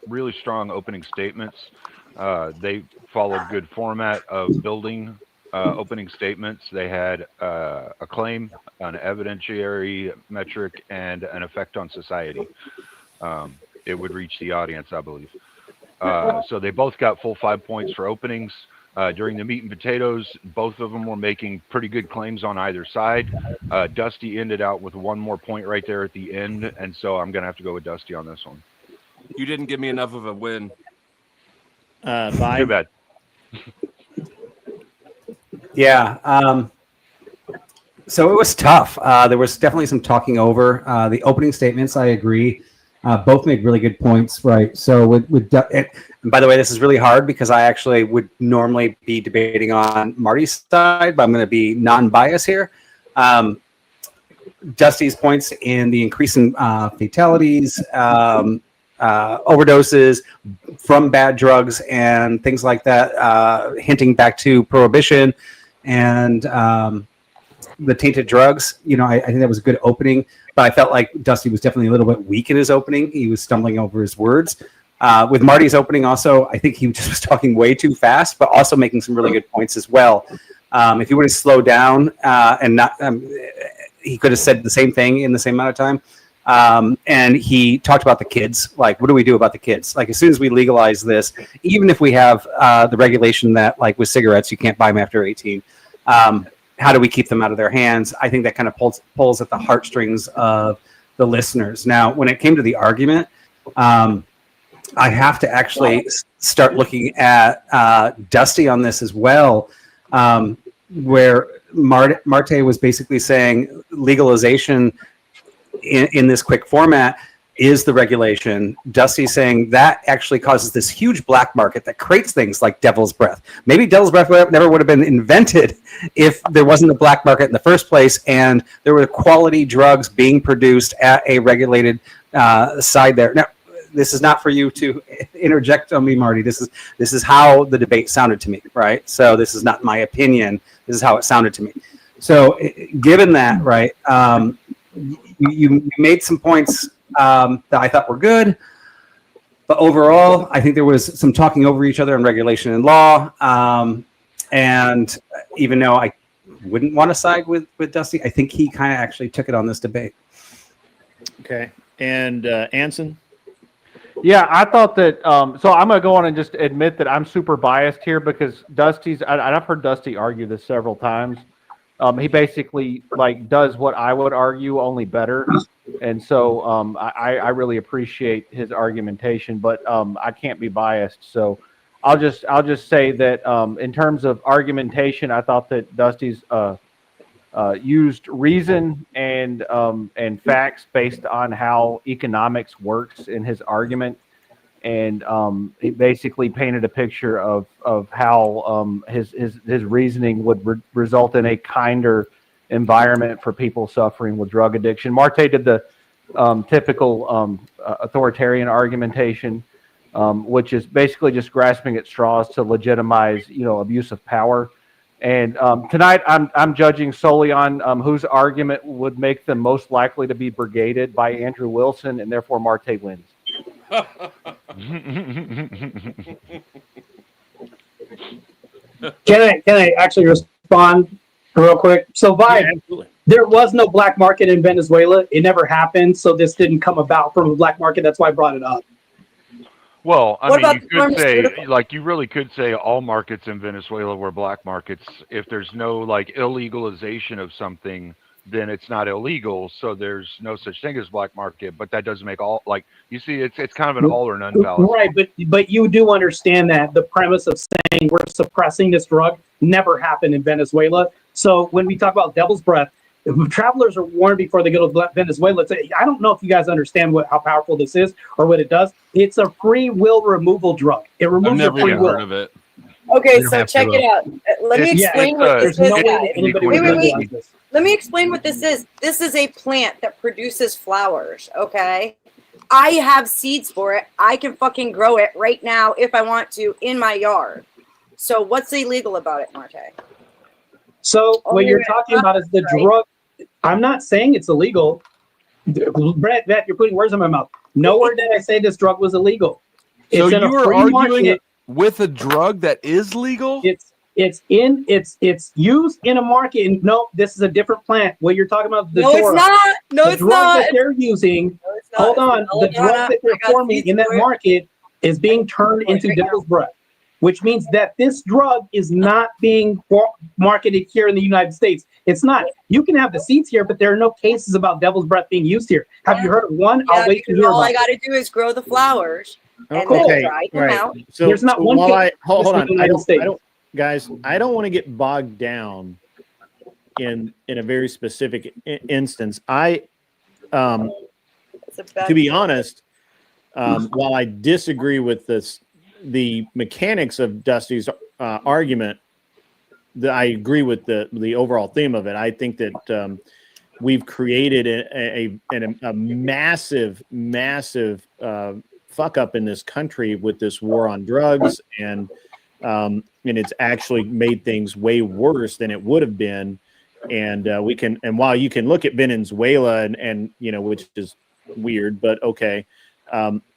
really strong opening statements. They followed good format of building opening statements. They had a claim, an evidentiary metric, and an effect on society. It would reach the audience, I believe. So they both got full 5 points for openings. During the meat and potatoes, both of them were making pretty good claims on either side. Dusty ended out with 1 more point right there at the end, and so I'm going to have to go with Dusty on this one. You didn't give me enough of a win. Too bad. Yeah. So it was tough. There was definitely some talking over. The opening statements, I agree. Both made really good points, right? So and by the way, this is really hard because I actually would normally be debating on Marty's side, but I'm going to be non-biased here. Dusty's points in the increase in fatalities, overdoses from bad drugs and things like that, hinting back to prohibition and the tainted drugs. You know, I think that was a good opening, but I felt like Dusty was definitely a little bit weak in his opening. He was stumbling over his words. With Marty's opening also, I think he just was talking way too fast, but also making some really good points as well. If he would have slowed down and not, he could have said the same thing in the same amount of time. And he talked about the kids. Like, what do we do about the kids? Like, as soon as we legalize this, even if we have the regulation that, like with cigarettes, you can't buy them after 18, how do we keep them out of their hands? I think that kind of pulls at the heartstrings of the listeners. Now, when it came to the argument, I have to actually start looking at Dusty on this as well, where Martae was basically saying legalization in this quick format is the regulation. Dusty saying that actually causes this huge black market that creates things like devil's breath. Maybe devil's breath never would have been invented if there wasn't a black market in the first place and there were quality drugs being produced at a regulated side there. Now, this is not for you to interject on me, Marty. This is how the debate sounded to me, right? So this is not my opinion. This is how it sounded to me. So given that, right, you made some points that I thought were good, but overall, I think there was some talking over each other on regulation and law. And even though I wouldn't want to side with Dusty, I think he kind of actually took it on this debate. Okay. And Anson? Yeah, I thought that. So I'm going to go on and just admit that I'm super biased here because Dusty's. I've heard Dusty argue this several times. He basically like does what I would argue, only better, and so I really appreciate his argumentation. But I can't be biased, so I'll just say that in terms of argumentation, I thought that Dusty's used reason and facts based on how economics works in his argument, and he basically painted a picture of how his reasoning would result in a kinder environment for people suffering with drug addiction. Martae did the typical authoritarian argumentation, which is basically just grasping at straws to legitimize, abuse of power. And tonight, I'm judging solely on whose argument would make them most likely to be brigaded by Andrew Wilson, and therefore Martae wins. Can I actually respond real quick? So, Vibe, there was no black market in Venezuela. It never happened, so this didn't come about from a black market. That's why I brought it up. Well, I mean, you could say, like, you really could say all markets in Venezuela were black markets. If there's no, like, illegalization of something, then it's not illegal. So there's no such thing as black market. But that doesn't make all, like, you see, it's kind of an all or none fallacy. Right, but you do understand that the premise of saying we're suppressing this drug never happened in Venezuela. So when we talk about devil's breath, if travelers are warned before they go to Venezuela. I don't know if you guys understand how powerful this is or what it does. It's a free will removal drug. It removes your free will. Heard of it. Okay, so check it out. Let me explain what this is. Let me explain what this is. This is a plant that produces flowers, okay? I have seeds for it. I can fucking grow it right now if I want to in my yard. So what's illegal about it, Martae? So what you're talking about is the drug. I'm not saying it's illegal. Brett, you're putting words in my mouth. Nowhere did I say this drug was illegal. So you were arguing with a drug that is legal? It's used in a market. And no, this is a different plant. What you're talking about, No, it's not. No, it's not. That they're using. No, it's not. Hold on, the drug that they're forming in that market is being turned into devil's breath, which means that this drug is not being marketed here in the United States. It's not. You can have the seeds here, but there are no cases about devil's breath being used here. Have you heard of one? Yeah, I'll wait to hear all about I got to do is grow the flowers and Okay, then dry them right. out. So There's not one while case hold in on, the United States. Guys, I don't want to get bogged down in a very specific instance. To be honest, while I disagree with the mechanics of Dusty's argument, I agree with the overall theme of it. I think that we've created a massive fuck up in this country with this war on drugs, and it's actually made things way worse than it would have been. And while you can look at Venezuela and which is weird, but okay,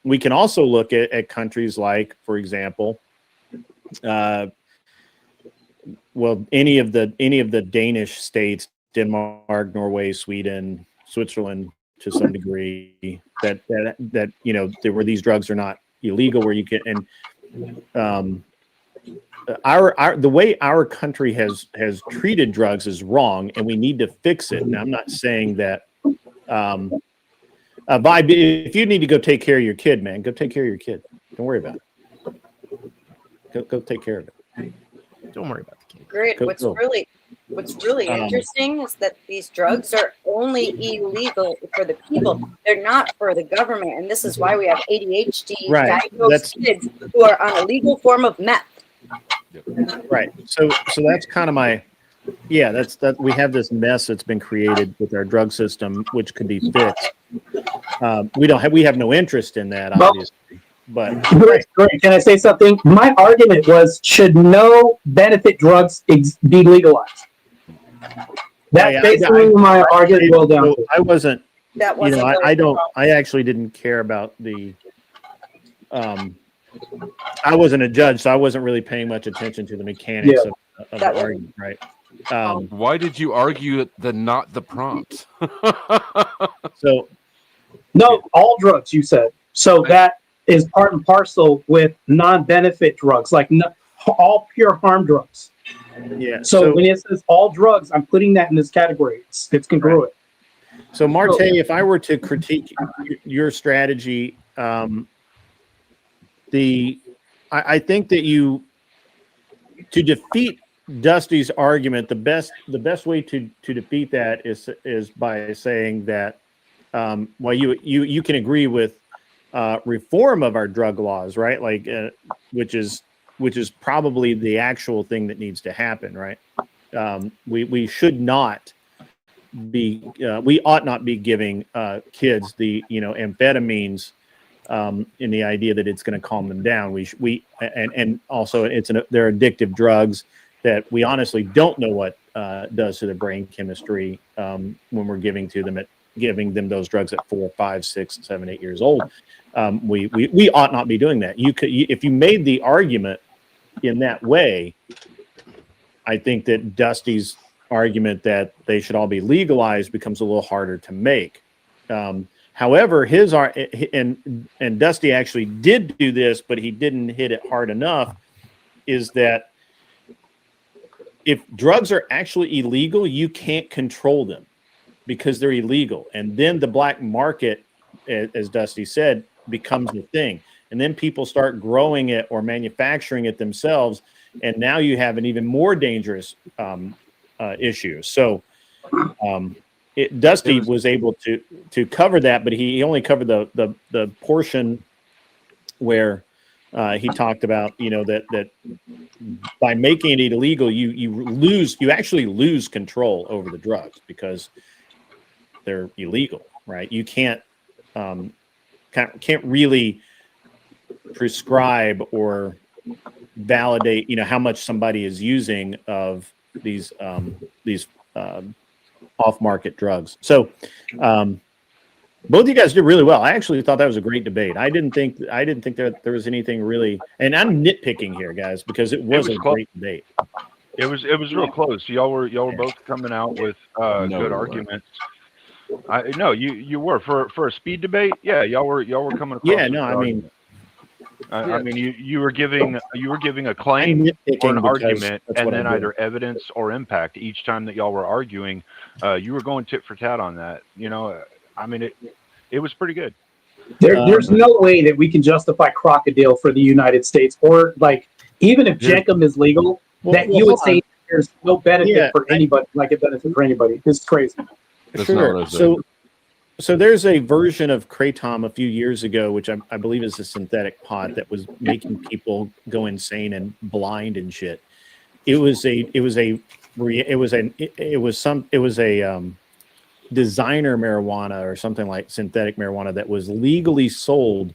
we can also look at countries like, for example, any of the Danish states, Denmark, Norway, Sweden, Switzerland, to some degree, that where these drugs are not illegal, where you can, and the way our country has treated drugs is wrong, and we need to fix it. And I'm not saying that Vibe, if you need to go take care of your kid, man, go take care of your kid. Don't worry about it. Go take care of it. Don't worry about the kid. Great. What's really interesting is that these drugs are only illegal for the people. They're not for the government, and this is why we have ADHD diagnosed kids who are on a legal form of meth. Right. So that's kind of my that we have this mess that's been created with our drug system, which could be fixed. We have no interest in that, obviously. But great. Can I say something? My argument was, should no benefit drugs be legalized? That's basically my argument boiled down to. I wasn't. That wasn't. I actually didn't care about the. I wasn't a judge, so I wasn't really paying much attention to the mechanics of the argument, right? Why did you argue not the prompt? All drugs, you said. So that is part and parcel with non-benefit drugs, like all pure harm drugs. Yeah. So when it says all drugs, I'm putting that in this category. It's congruent. Right. So Martae, if I were to critique your strategy, I think that to defeat Dusty's argument, the best way to defeat that is by saying that you can agree with reform of our drug laws, right? Like which is probably the actual thing that needs to happen, right? We should not be we ought not be giving kids the amphetamines in the idea that it's going to calm them down. And also they're addictive drugs that we honestly don't know what does to their brain chemistry when we're giving them those drugs at 4, 5, 6, 7, 8 years old. We ought not be doing that. If you made the argument in that way, I think that Dusty's argument that they should all be legalized becomes a little harder to make. However, and Dusty actually did do this, but he didn't hit it hard enough, is that if drugs are actually illegal, you can't control them because they're illegal. And then the black market, as Dusty said, becomes the thing. And then people start growing it or manufacturing it themselves. And now you have an even more dangerous issue. So Dusty was able to cover that, but he only covered the portion where he talked about, that by making it illegal, you actually lose control over the drugs because they're illegal, right? You can't really prescribe or validate, how much somebody is using of these off-market drugs. So Both of you guys did really well. I actually thought that was a great debate. I didn't think that there was anything really, and I'm nitpicking here, guys, because it was a great debate. It was real close. Y'all were both coming out with good arguments. No, you were for a speed debate. Yeah, y'all were coming across. Yeah, no, I mean, you were giving a claim or an argument, and then either evidence or impact. Each time that y'all were arguing, you were going tit for tat on that. You know, I mean, it was pretty good. There's no way that we can justify crocodile for the United States, or like even if Jenkum is legal, you would say there's no benefit for anybody, like a benefit for anybody. It's crazy. Sure. So there's a version of Kratom a few years ago, which I believe is a synthetic pot that was making people go insane and blind and shit. It was a designer marijuana or something like synthetic marijuana that was legally sold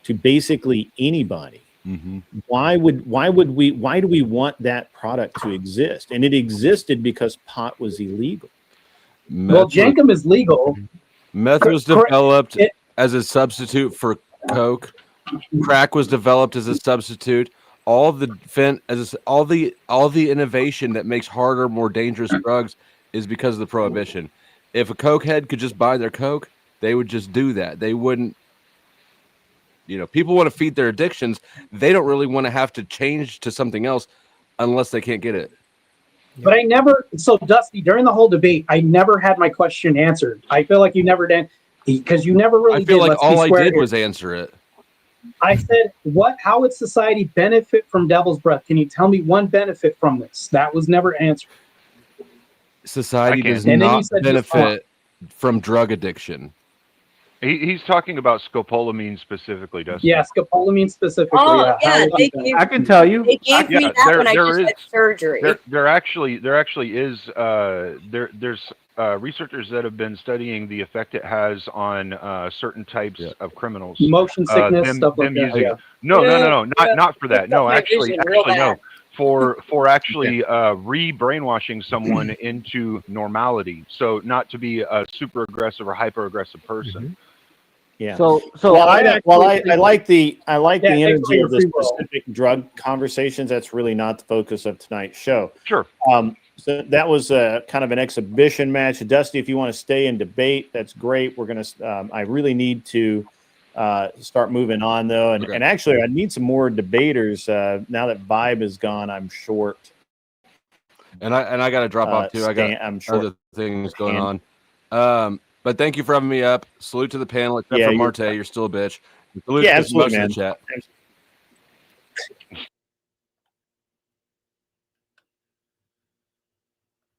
to basically anybody. Mm-hmm. Why do we want that product to exist? And it existed because pot was illegal. Jenkum is legal. Meth was developed as a substitute for coke. Crack was developed as a substitute. All the innovation that makes harder, more dangerous drugs is because of the prohibition. If a cokehead could just buy their coke, they would just do that. They wouldn't. You know, people want to feed their addictions. They don't really want to have to change to something else unless they can't get it. But Dusty, during the whole debate, I never had my question answered. I feel like you never did, because you never really did. I feel like all I did was answer it. I said, how would society benefit from Devil's Breath? Can you tell me one benefit from this? That was never answered. Society does not benefit from drug addiction. He's talking about scopolamine specifically, Dustin. Yeah, scopolamine specifically. Oh, yeah. I can tell you. They gave me that when I just had surgery. There actually is there's researchers that have been studying the effect it has on certain types of criminals. Motion sickness, stuff like that. Using, No, not for that. No, actually no. For actually re-brainwashing someone into normality, so not to be a super aggressive or hyper aggressive person. Mm-hmm. Yeah. I like the energy of the specific drug conversations. That's really not the focus of tonight's show. Sure. So that was kind of an exhibition match. Dusty, if you want to stay in debate, that's great. We're gonna. I really need to start moving on though, and actually, I need some more debaters. Now that Vibe is gone, I'm short. And I got to drop off too. I got other things going on. But thank you for having me up. Salute to the panel, except for Martae. You're still a bitch. Salute to absolutely, man. Chat.